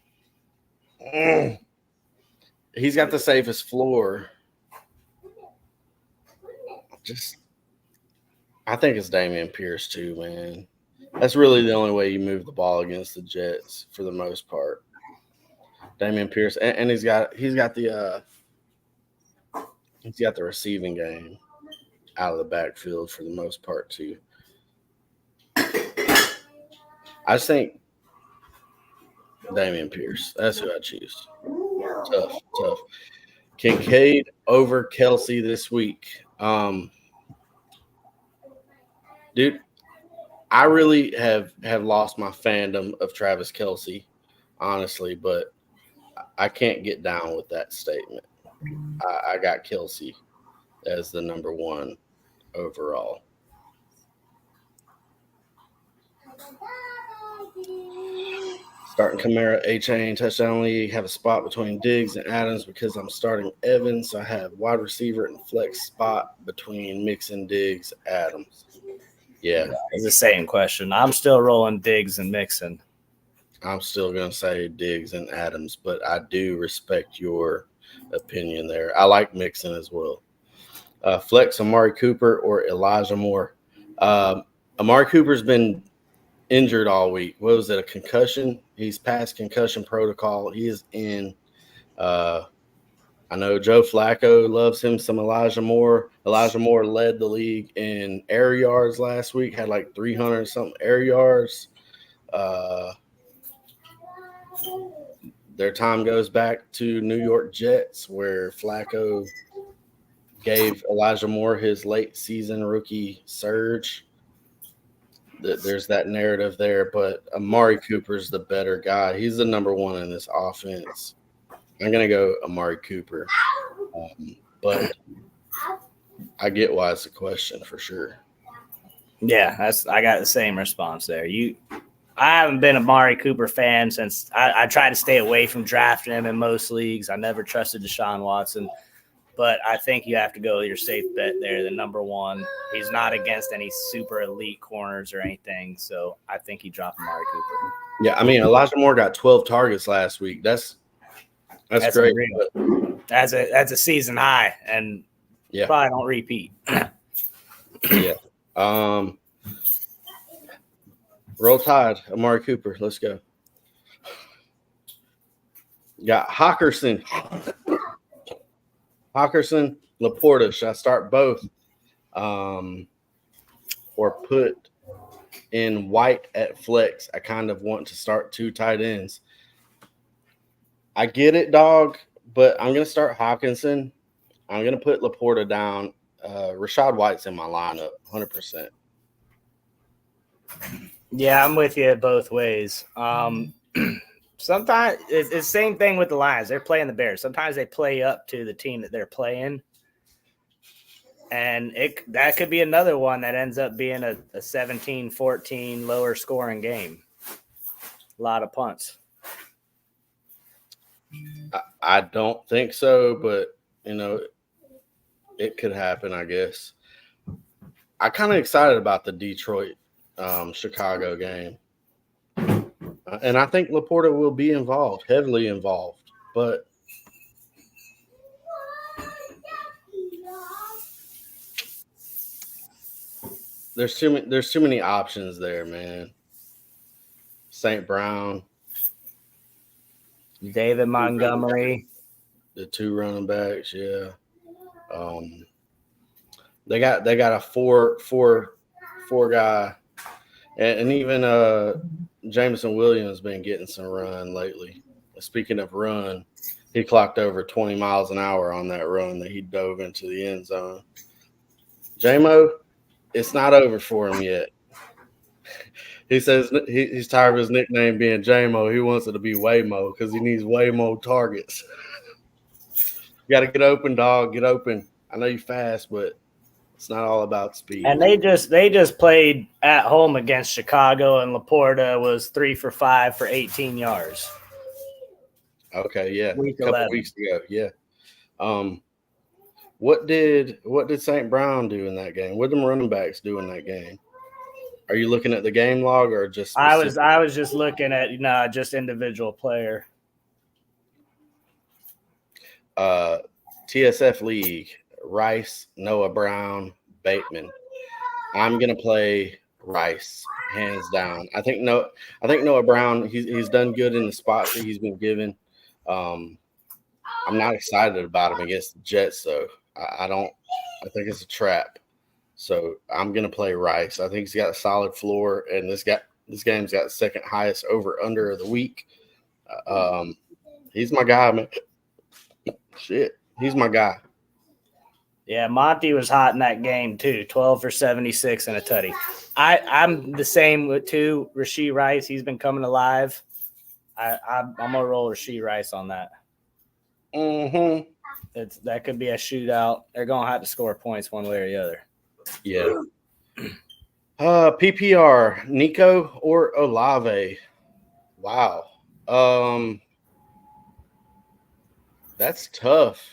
He's got the safest floor. I think it's Dameon Pierce too, man. That's really the only way you move the ball against the Jets for the most part. Dameon Pierce, and he's got the receiving game out of the backfield for the most part too. I just think Dameon Pierce. That's who I choose. Tough. Kincaid over Kelsey this week. Dude, I really have lost my fandom of Travis Kelce, honestly, but I can't get down with that statement. I got Kelsey as the number 1 overall. Starting Kamara, A-Chain, touchdown league. Have a spot between Diggs and Adams because I'm starting Evans. So I have wide receiver and flex spot between Mixon, Diggs, Adams. Yeah. It's the same question. I'm still rolling Diggs and Mixon. I'm still going to say Diggs and Adams, but I do respect your opinion there. I like Mixon as well. Flex Amari Cooper or Elijah Moore. Amari Cooper's been injured all week. What was it, a concussion? He's past concussion protocol. He is in. I know Joe Flacco loves him some Elijah Moore. Elijah Moore led the league in air yards last week, had like 300 something air yards. Their time goes back to New York Jets, where Flacco gave Elijah Moore his late season rookie surge. There's that narrative there, but Amari Cooper's the better guy. He's the number one in this offense. I'm going to go Amari Cooper. But I get why it's a question for sure. Yeah, I got the same response there. I haven't been a Amari Cooper fan since I tried to stay away from drafting him in most leagues. I never trusted Deshaun Watson, but I think you have to go with your safe bet there, the number one. He's not against any super elite corners or anything, so I think he dropped Amari Cooper. Yeah, I mean, Elijah Moore got 12 targets last week. That's great. That's a season high, and probably don't repeat. Yeah. Roll Tide, Amari Cooper. Let's go. Got Hawkinson, Laporta. Should I start both? Or put in White at flex? I kind of want to start two tight ends. I get it, dog, but I'm going to start Hawkinson. I'm going to put Laporta down. Rachaad White's in my lineup, 100%. Yeah, I'm with you both ways. Sometimes it's the same thing with the Lions. They're playing the Bears. Sometimes they play up to the team that they're playing. And that could be another one that ends up being a 17-14 lower scoring game. A lot of punts. I don't think so, but, it could happen, I guess. I'm kind of excited about the Detroit Chicago game. And I think Laporta will be involved, heavily involved. But there's too many options there, man. St. Brown, David Montgomery, the two running backs, yeah. They got a four guy, and even Jameson Williams been getting some run lately. Speaking of run, he clocked over 20 miles an hour on that run that he dove into the end zone. J-Mo, it's not over for him yet. He says he's tired of his nickname being J-Mo. He wants it to be Waymo because he needs way more targets. You got to get open, dog. Get open. I know you're fast, but it's not all about speed. And they just played at home against Chicago, and Laporta was 3 for 5 for 18 yards. Okay, yeah, Week a couple 11. weeks ago, yeah. What did St. Brown do in that game? What did them running backs do in that game? Are you looking at the game log or just? Specific? I was just looking at just individual player. TSF League: Rice, Noah Brown, Bateman. I'm gonna play Rice hands down. I think Noah Brown. He's done good in the spots that he's been given. I'm not excited about him against the Jets though. I think it's a trap. So I'm gonna play Rice. I think he's got a solid floor, and this game's got the second highest over under of the week. He's my guy, man. Shit, he's my guy. Yeah, Monty was hot in that game too. 12 for 76 and a tutty. I'm the same with Rashee Rice. He's been coming alive. I'm gonna roll Rashee Rice on that. Mm-hmm. That could be a shootout. They're gonna have to score points one way or the other. Yeah. PPR, Nico or Olave? Wow. That's tough.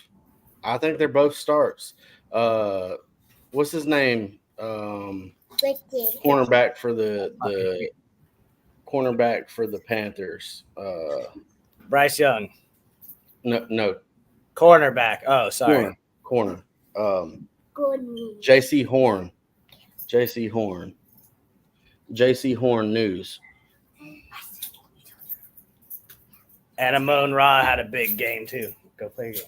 I think they're both starts. What's his name? Cornerback for the cornerback for the Panthers. Bryce Young, No, cornerback. Oh, sorry. corner. J.C. Horn. J.C. Horn News. And Amon Ra had a big game too. Go play a game.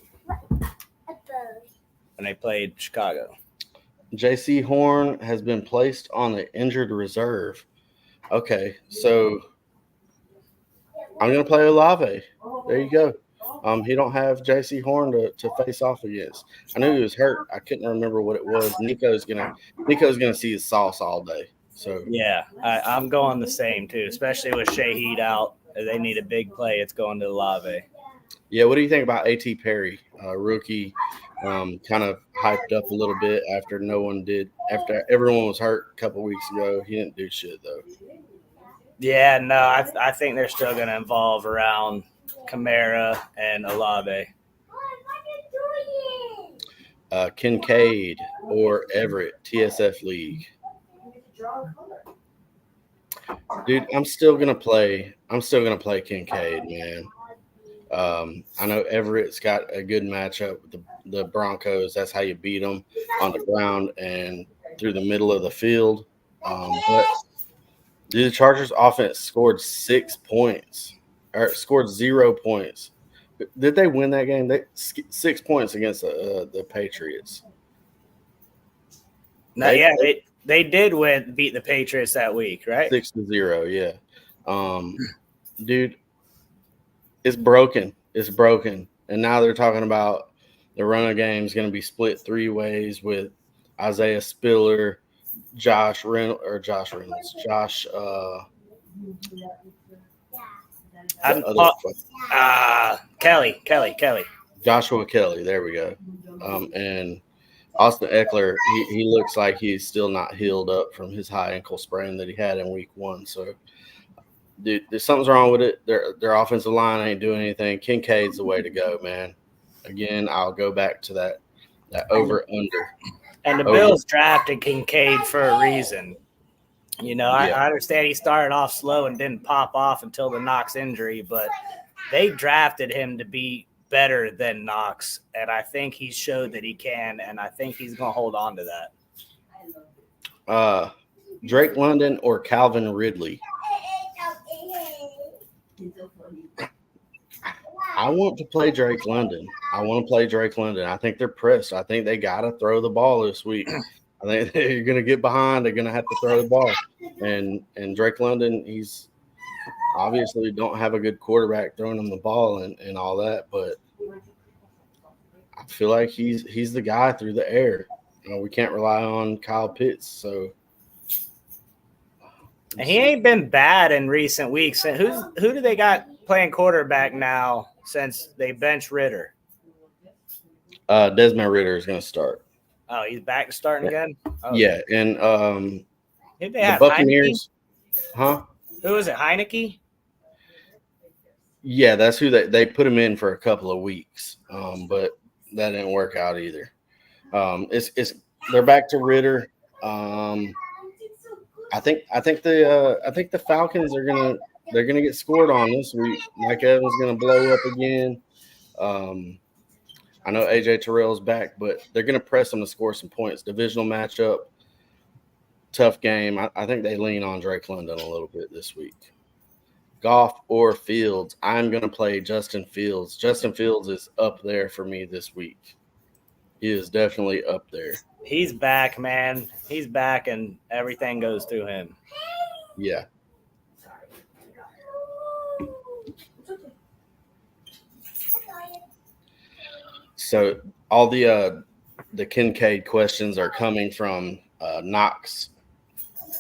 When they played Chicago. J.C. Horn has been placed on the injured reserve. Okay, so I'm going to play Olave. There you go. He don't have J.C. Horn to face off against. I knew he was hurt. I couldn't remember what it was. Nico's gonna see his sauce all day. So yeah, I'm going the same too, especially with Shaheed out. They need a big play. It's going to Olave. Yeah, what do you think about A.T. Perry, rookie? Kind of hyped up a little bit after no one did. After everyone was hurt a couple weeks ago, he didn't do shit though. Yeah, no, I think they're still going to involve around Kamara and Olave. Kincaid or Everett, TSF League. Dude, I'm still gonna play Kincaid, man. I know Everett's got a good matchup with the Broncos. That's how you beat them on the ground and through the middle of the field. But dude, the Chargers offense scored 6 points or scored 0 points. Did they win that game? They 6 points against the Patriots. They did beat the Patriots that week, right? 6-0, yeah. Dude, it's broken. It's broken. And now they're talking about the running game is going to be split 3 ways with Isaiah Spiller, Josh Reynolds. Kelly. Joshua Kelly. There we go. And Austin Eckler, he looks like he's still not healed up from his high ankle sprain that he had in week 1. So, dude, there's something's wrong with it. Their offensive line ain't doing anything. Kincaid's the way to go, man. Again, I'll go back to that over-under. And the Bills drafted Kincaid for a reason. You know, I understand he started off slow and didn't pop off until the Knox injury, but they drafted him to be better than Knox, and I think he showed that he can, and I think he's going to hold on to that. Drake London or Calvin Ridley? I want to play Drake London. I think they're pressed. I think they got to throw the ball this week. I think they're going to get behind. They're going to have to throw the ball. And Drake London, he's obviously don't have a good quarterback throwing him the ball and all that, but I feel like he's the guy through the air. You know, we can't rely on Kyle Pitts. So, and he ain't been bad in recent weeks. And who do they got playing quarterback now since they benched Ritter? Desmond Ritter is going to start. Oh, he's back to starting again? Oh, yeah, and did they have the Buccaneers, Heineke? Huh? Who was it, Heineke? Yeah, that's who they put him in for a couple of weeks, but that didn't work out either. They're back to Ritter. I think the Falcons are gonna get scored on this week. Mike Evans is gonna blow up again. I know AJ Terrell's back, but they're gonna press them to score some points. Divisional matchup, tough game. I think they lean on Drake London a little bit this week. Goff or Fields? I'm going to play Justin Fields. Justin Fields is up there for me this week. He is definitely up there. He's back, man. He's back, and everything goes through him. Yeah. So all the Kincaid questions are coming from Knox.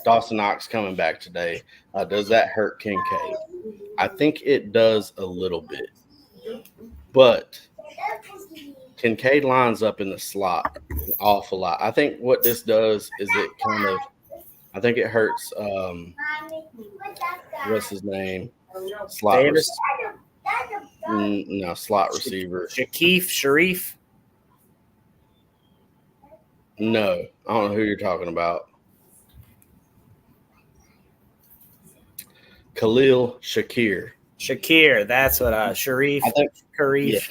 Dawson Knox coming back today. Does that hurt Kincaid? I think it does a little bit. But Kincaid lines up in the slot an awful lot. I think what this does is I think it hurts what's his name? Slot receiver. No, slot receiver. Shaquille Sharif? No, I don't know who you're talking about. Khalil Shakir. Shakir, that's what Sharif. I think. Sharif.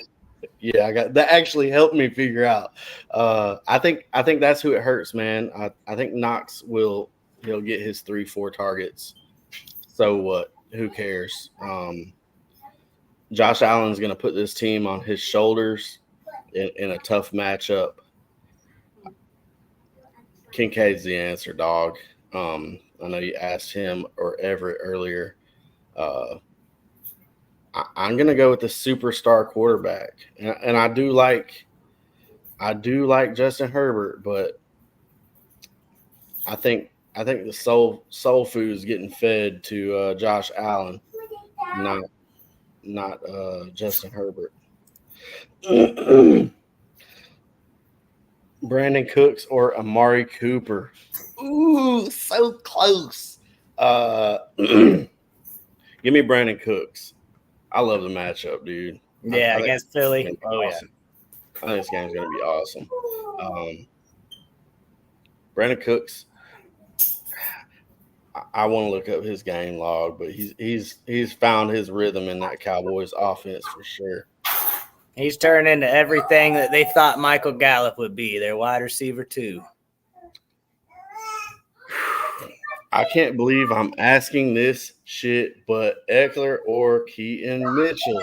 Yeah, I got that. Actually helped me figure out. I think that's who it hurts, man. I think Knox he'll get his 3-4 targets. So what? Who cares? Josh Allen's going to put this team on his shoulders in a tough matchup. Kincaid's the answer, dog. I know you asked him or Everett earlier. I'm going to go with the superstar quarterback, and I do like Justin Herbert, but I think the soul food is getting fed to Josh Allen, not Justin Herbert. Brandon Cooks or Amari Cooper. Ooh, so close. Give me Brandon Cooks. I love the matchup, dude. Yeah, against Philly. Oh, awesome. Yeah. I think this game's going to be awesome. Brandon Cooks, I want to look up his game log, but he's found his rhythm in that Cowboys offense for sure. He's turned into everything that they thought Michael Gallup would be, their wide receiver too. I can't believe I'm asking this shit, but Ekeler or Keaton Mitchell.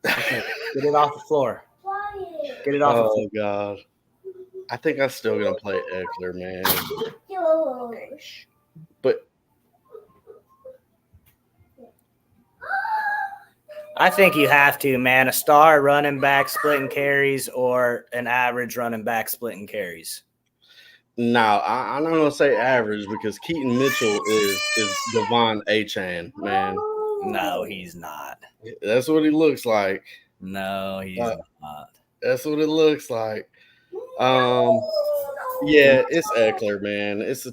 Get it off the floor. Get it off the floor. Oh, God. I think I'm still going to play Ekeler, man. But I think you have to, man. A star running back splitting carries or an average running back splitting carries. No, I'm not going to say average because Keaton Mitchell is Devon Achane, man. No, he's not. That's what he looks like. No, he's not. That's what it looks like. Yeah, it's Ekeler, man. It's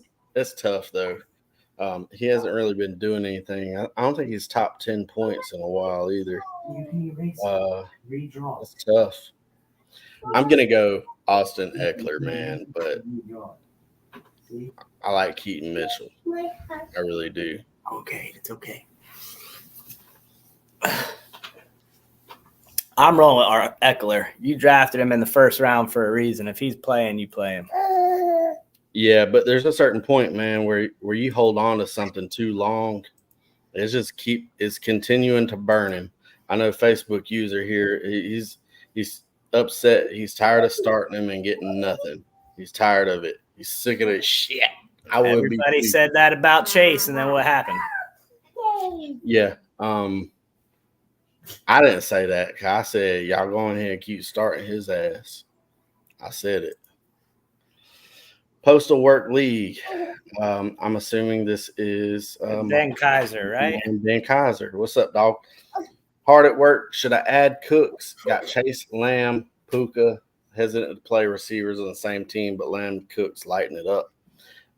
tough though. He hasn't really been doing anything. I don't think he's top 10 points in a while either. It's tough. I'm gonna go Austin Ekeler, man, but I like Keaton Mitchell. I really do. Okay, it's okay. I'm rolling our Ekeler. You drafted him in the first round for a reason. If he's playing, you play him. Yeah, but there's a certain point, man, where you hold on to something too long. It's continuing to burn him. I know Facebook user here, he's upset. He's tired of starting him and getting nothing. He's tired of it. He's sick of this shit. Everybody said that about Chase, and then what happened? Yeah. I didn't say that. I said, y'all go ahead and keep starting his ass. I said it. Postal Work League. I'm assuming this is Ben Kaiser, right? Ben Kaiser. What's up, dog? Hard at work. Should I add Cooks? Got Chase, Lamb, Puka. Hesitant to play receivers on the same team, but Lamb, Cooks lighten it up.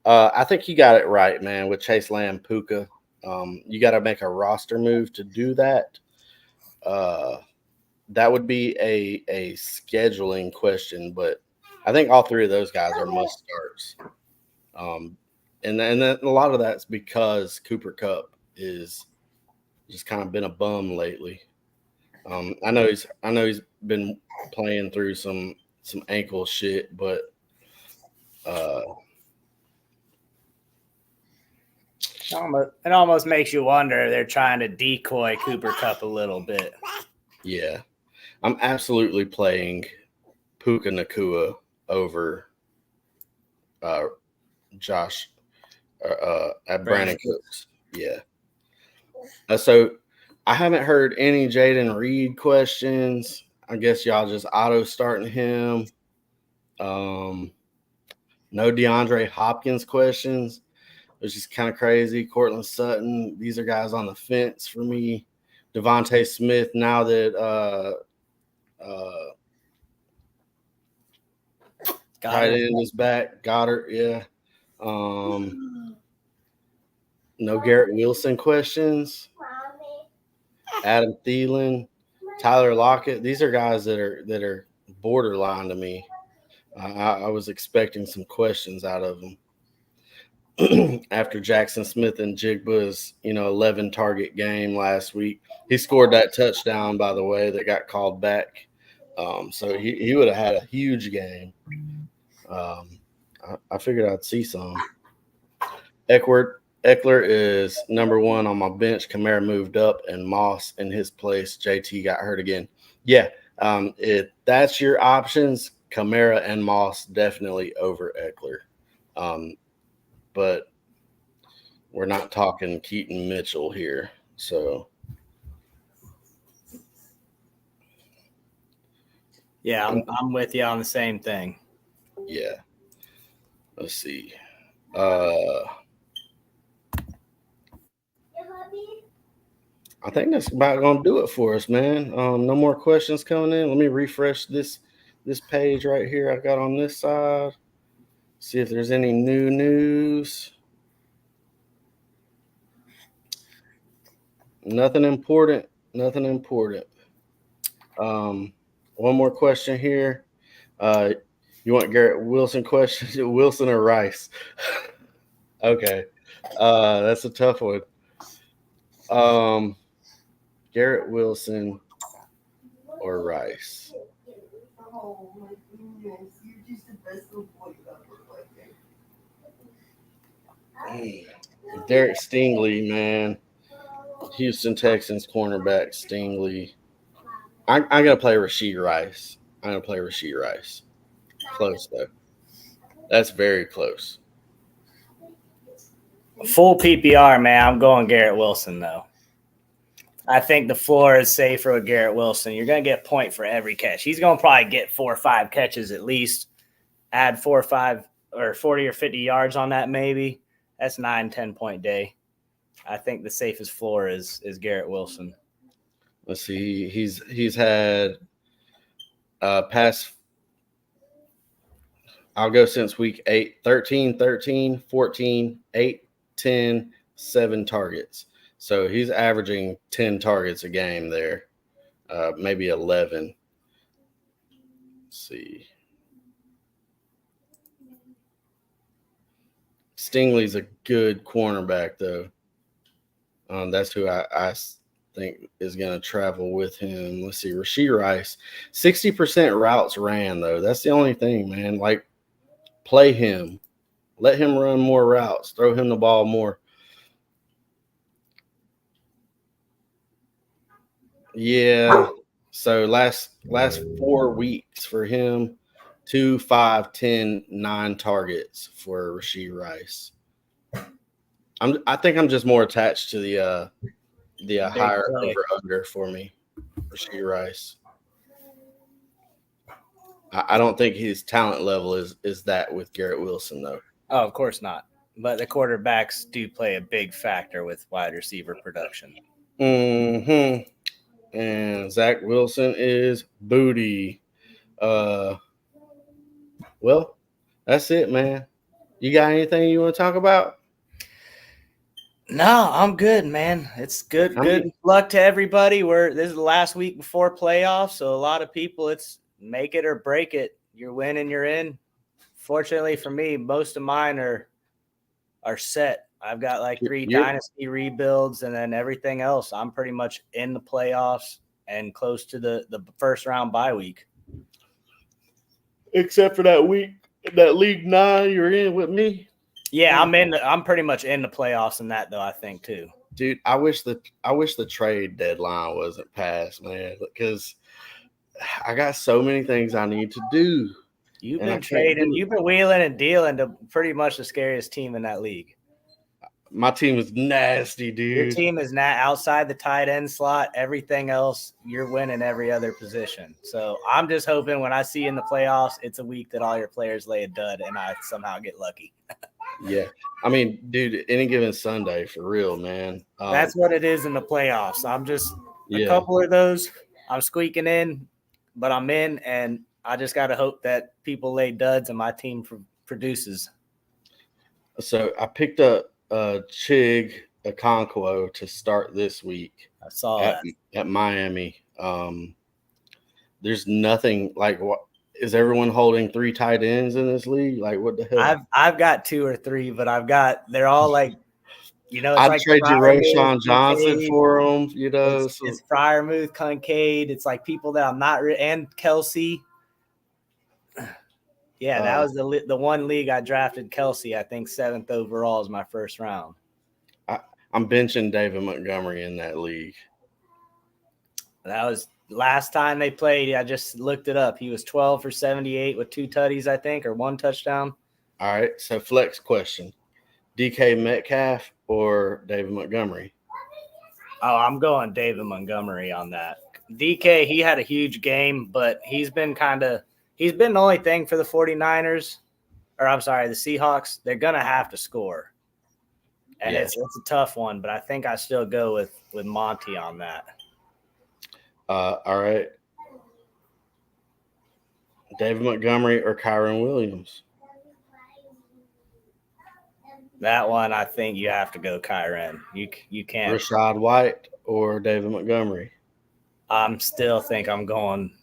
I think you got it right, man, with Chase, Lamb, Puka. You got to make a roster move to do that. That would be a scheduling question, but I think all three of those guys are must starts. And then a lot of that's because Cooper Kupp is just kind of been a bum lately. I know he's been playing through some ankle shit, but it almost makes you wonder if they're trying to decoy Cooper Kupp a little bit. Yeah, I'm absolutely playing Puka Nacua over Josh at Brandon Cooks. Yeah. So I haven't heard any Jaden Reed questions. I guess y'all just auto starting him. No DeAndre Hopkins questions, which is kind of crazy. Cortland Sutton. These are guys on the fence for me. Devontae Smith. Now that tight end is back. Goddard, yeah. No Garrett Wilson questions. Adam Thielen, Tyler Lockett. These are guys that are borderline to me. I was expecting some questions out of them. after Jackson Smith and Jigba's 11 target game last week. He scored that touchdown, by the way, that got called back. So he would have had a huge game. I figured I'd see some. Eckler is number one on my bench. Kamara moved up, and Moss in his place. JT got hurt again. Yeah, if that's your options, Kamara and Moss definitely over Eckler. But we're not talking Keaton Mitchell here. So, yeah, I'm with you on the same thing. Yeah. Let's see. I think that's about going to do it for us, man. No more questions coming in. Let me refresh this page right here I got on this side. See if there's any new news. Nothing important. One more question here. You want Garrett Wilson question? Wilson or Rice? Okay. That's a tough one. Garrett Wilson or Rice? Oh my goodness, you're just the best little boy ever. Derek Stingley, man. Houston Texans cornerback Stingley. I'm gonna play Rashee Rice. Close though. That's very close. Full PPR, man. I'm going Garrett Wilson though. I think the floor is safer with Garrett Wilson. You're going to get a point for every catch. He's going to probably get 4 or 5 catches at least. Add 4 or 5 or 40 or 50 yards on that maybe. That's 9-10 point day. I think the safest floor is Garrett Wilson. Let's see. He's had past. I'll go since week 8, 13, 14, 8, 10, 7 targets. So he's averaging 10 targets a game there, maybe 11. Let's see. Stingley's a good cornerback, though. That's who I think is going to travel with him. Let's see. Rashee Rice, 60% routes ran, though. That's the only thing, man. Like, play him. Let him run more routes. Throw him the ball more. Yeah. So last 4 weeks for him, 2, 5, 10, 9 targets for Rashee Rice. I think I'm just more attached to the higher over under for me, Rashee Rice. I don't think his talent level is that with Garrett Wilson though. Oh, of course not. But the quarterbacks do play a big factor with wide receiver production. Mm-hmm. And Zach Wilson is booty. Well, that's it, man. You got anything you want to talk about? No, I'm good, man. It's good. Good luck to everybody. This is the last week before playoffs, so a lot of people, it's make it or break it. You're winning, you're in. Fortunately for me, most of mine are set. I've got like 3 dynasty rebuilds, and then everything else, I'm pretty much in the playoffs and close to the first round bye week. Except for that week, that League 9 you're in with me. Yeah, I'm pretty much in the playoffs in that though, I think too. Dude, I wish the trade deadline wasn't passed, man, because I got so many things I need to do. You've been trading, you've been wheeling and dealing to pretty much the scariest team in that league. My team is nasty, dude. Your team is not outside the tight end slot. Everything else, you're winning every other position. So I'm just hoping when I see in the playoffs, it's a week that all your players lay a dud and I somehow get lucky. Yeah. I mean, dude, any given Sunday, for real, man. That's what it is in the playoffs. I'm just a couple of those. I'm squeaking in, but I'm in, and I just got to hope that people lay duds and my team produces. So I picked up Chig Okonkwo to start this week. I saw that at Miami. There's nothing like is everyone holding 3 tight ends in this league? Like, what the hell? I've got 2 or 3, but they're all like, it's I'd like trade you Freiermuth, Roshan Johnson Kincaid. for him, It's Freiermuth, Kincaid. It's like people that I'm not and Kelsey. Yeah, that was the one league I drafted Kelsey. I think 7th overall is my first round. I'm benching David Montgomery in that league. That was last time they played. I just looked it up. He was 12 for 78 with 2 tutties, I think, or 1 touchdown. All right, so flex question: DK Metcalf or David Montgomery? Oh, I'm going David Montgomery on that. DK, he had a huge game, but he's been the only thing for the 49ers, or I'm sorry, the Seahawks. They're going to have to score. And it's a tough one, but I think I still go with Monty on that. All right. David Montgomery or Kyron Williams? That one, I think you have to go Kyron. You can't. Rachaad White or David Montgomery? I'm still think I'm going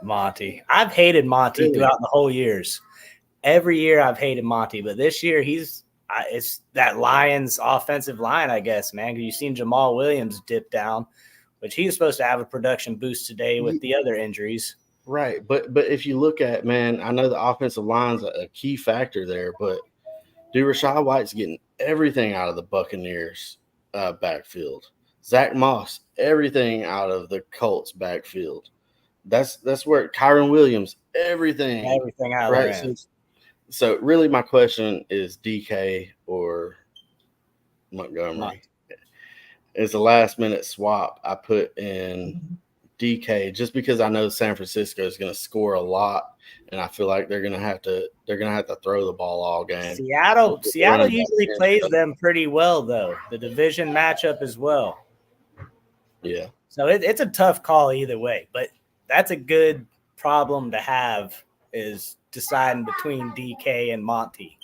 Monty. I've hated Monty throughout the whole years. Every year I've hated Monty, but this year it's that Lions offensive line, I guess, man. You've seen Jamal Williams dip down, which he's supposed to have a production boost today with the other injuries. Right, but if you look at, man, I know the offensive line's a key factor there, but dude, Rachaad White's getting everything out of the Buccaneers backfield. Zach Moss, everything out of the Colts backfield. That's where Kyron Williams, everything out right. of So really, my question is DK or Montgomery. It's a last minute swap. I put in DK just because I know San Francisco is going to score a lot, and I feel like they're going to have to throw the ball all game. Seattle usually plays them pretty well, though. The division matchup as well. Yeah. So it's a tough call either way, but that's a good problem to have, is deciding between DK and Monty.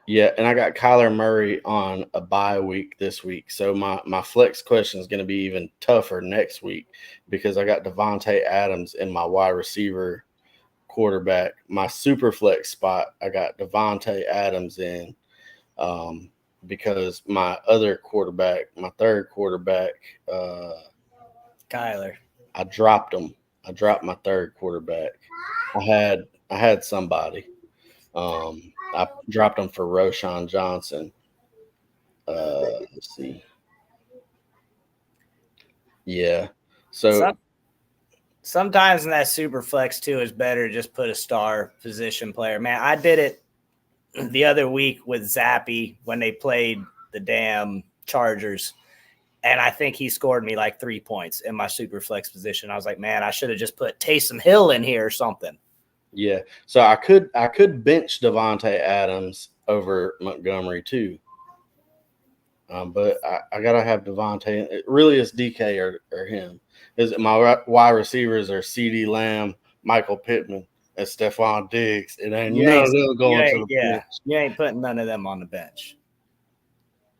Yeah, and I got Kyler Murray on a bye week this week. So my flex question is going to be even tougher next week because I got Davante Adams in my wide receiver quarterback. My super flex spot, I got Davante Adams in because my other quarterback, my third quarterback, Kyler. I dropped him. I dropped my third quarterback. I had somebody. I dropped him for Roshan Johnson. Let's see. Yeah. So sometimes in that super flex too is better to just put a star position player. Man, I did it the other week with Zappy when they played the damn Chargers. And I think he scored me like 3 points in my super flex position. I was like, man, I should have just put Taysom Hill in here or something. Yeah. So I could bench Davante Adams over Montgomery too. But I gotta have Davante. It really is DK or him. Is my wide receivers are CeeDee Lamb, Michael Pittman, and Stephon Diggs. And then none of them going to the bench. You ain't putting none of them on the bench.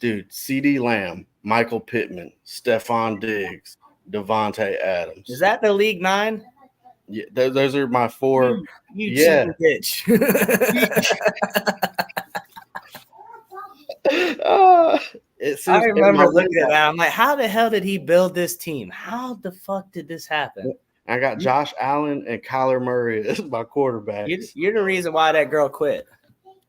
Dude, CeeDee Lamb, Michael Pittman, Stephon Diggs, Davante Adams. Is that the League 9? Yeah, those are my 4. You cheating bitch. I remember looking at that. I'm like, how the hell did he build this team? How the fuck did this happen? I got Josh Allen and Kyler Murray as my quarterbacks. You're the reason why that girl quit.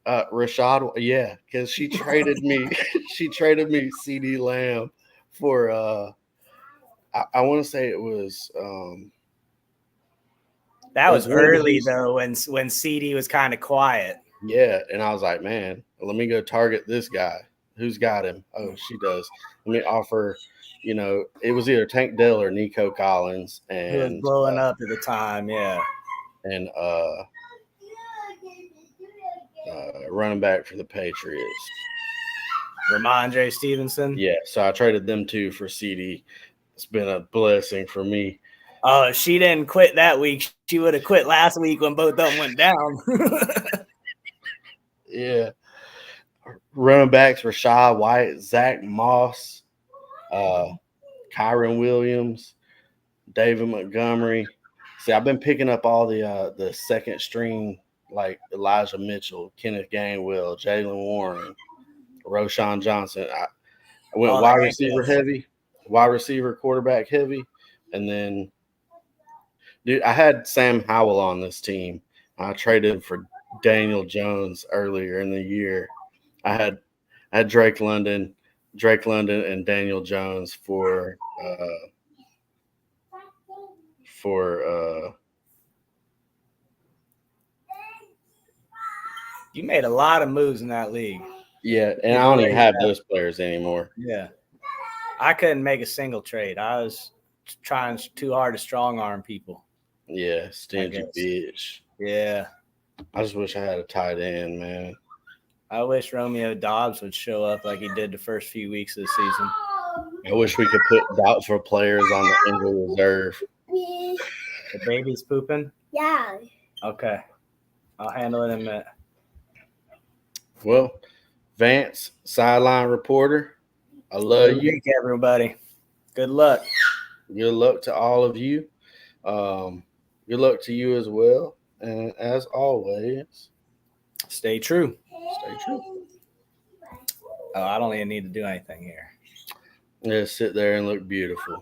Rachaad, yeah, because she traded me. She traded me CeeDee Lamb for. I want to say it was. That was early though, when CeeDee was kind of quiet. Yeah, and I was like, man, let me go target this guy. Who's got him? Oh, she does. Let me offer. It was either Tank Dell or Nico Collins, and he was blowing up at the time. Yeah, and running back for the Patriots, Ramondre Stevenson. Yeah, so I traded them 2 for CeeDee. It's been a blessing for me. Oh, if she didn't quit that week, she would have quit last week when both of them went down. Yeah. Running backs, Rachaad White, Zach Moss, Kyron Williams, David Montgomery, See, I've been picking up all the second string like Elijah Mitchell, Kenneth Gainwell, Jalen Warren, Roshan Johnson. I went Oh, wide that receiver Yankees. heavy, wide receiver, quarterback heavy, and then, dude, I had Sam Howell on this team. I traded him for Daniel Jones earlier in the year. I had Drake London, and Daniel Jones for You made a lot of moves in that league. yeah, and I You don't even played have that. those players anymore. Yeah. I couldn't make a single trade. I was trying too hard to strong arm people. Yeah, I stingy guess. bitch. Yeah. I just wish I had a tight end, man. I wish Romeo Dobbs would show up like he did the first few weeks of the season. I wish we could put doubtful players on the injury reserve. The baby's pooping? Yeah. Okay. I'll handle it in a minute. Well, Vance, sideline reporter, I love Good you. week, everybody. Good luck. Good luck to all of you. Good luck to you as well. And as always, Stay true. stay true. Oh, I don't even need to do anything here. Just sit there and look beautiful.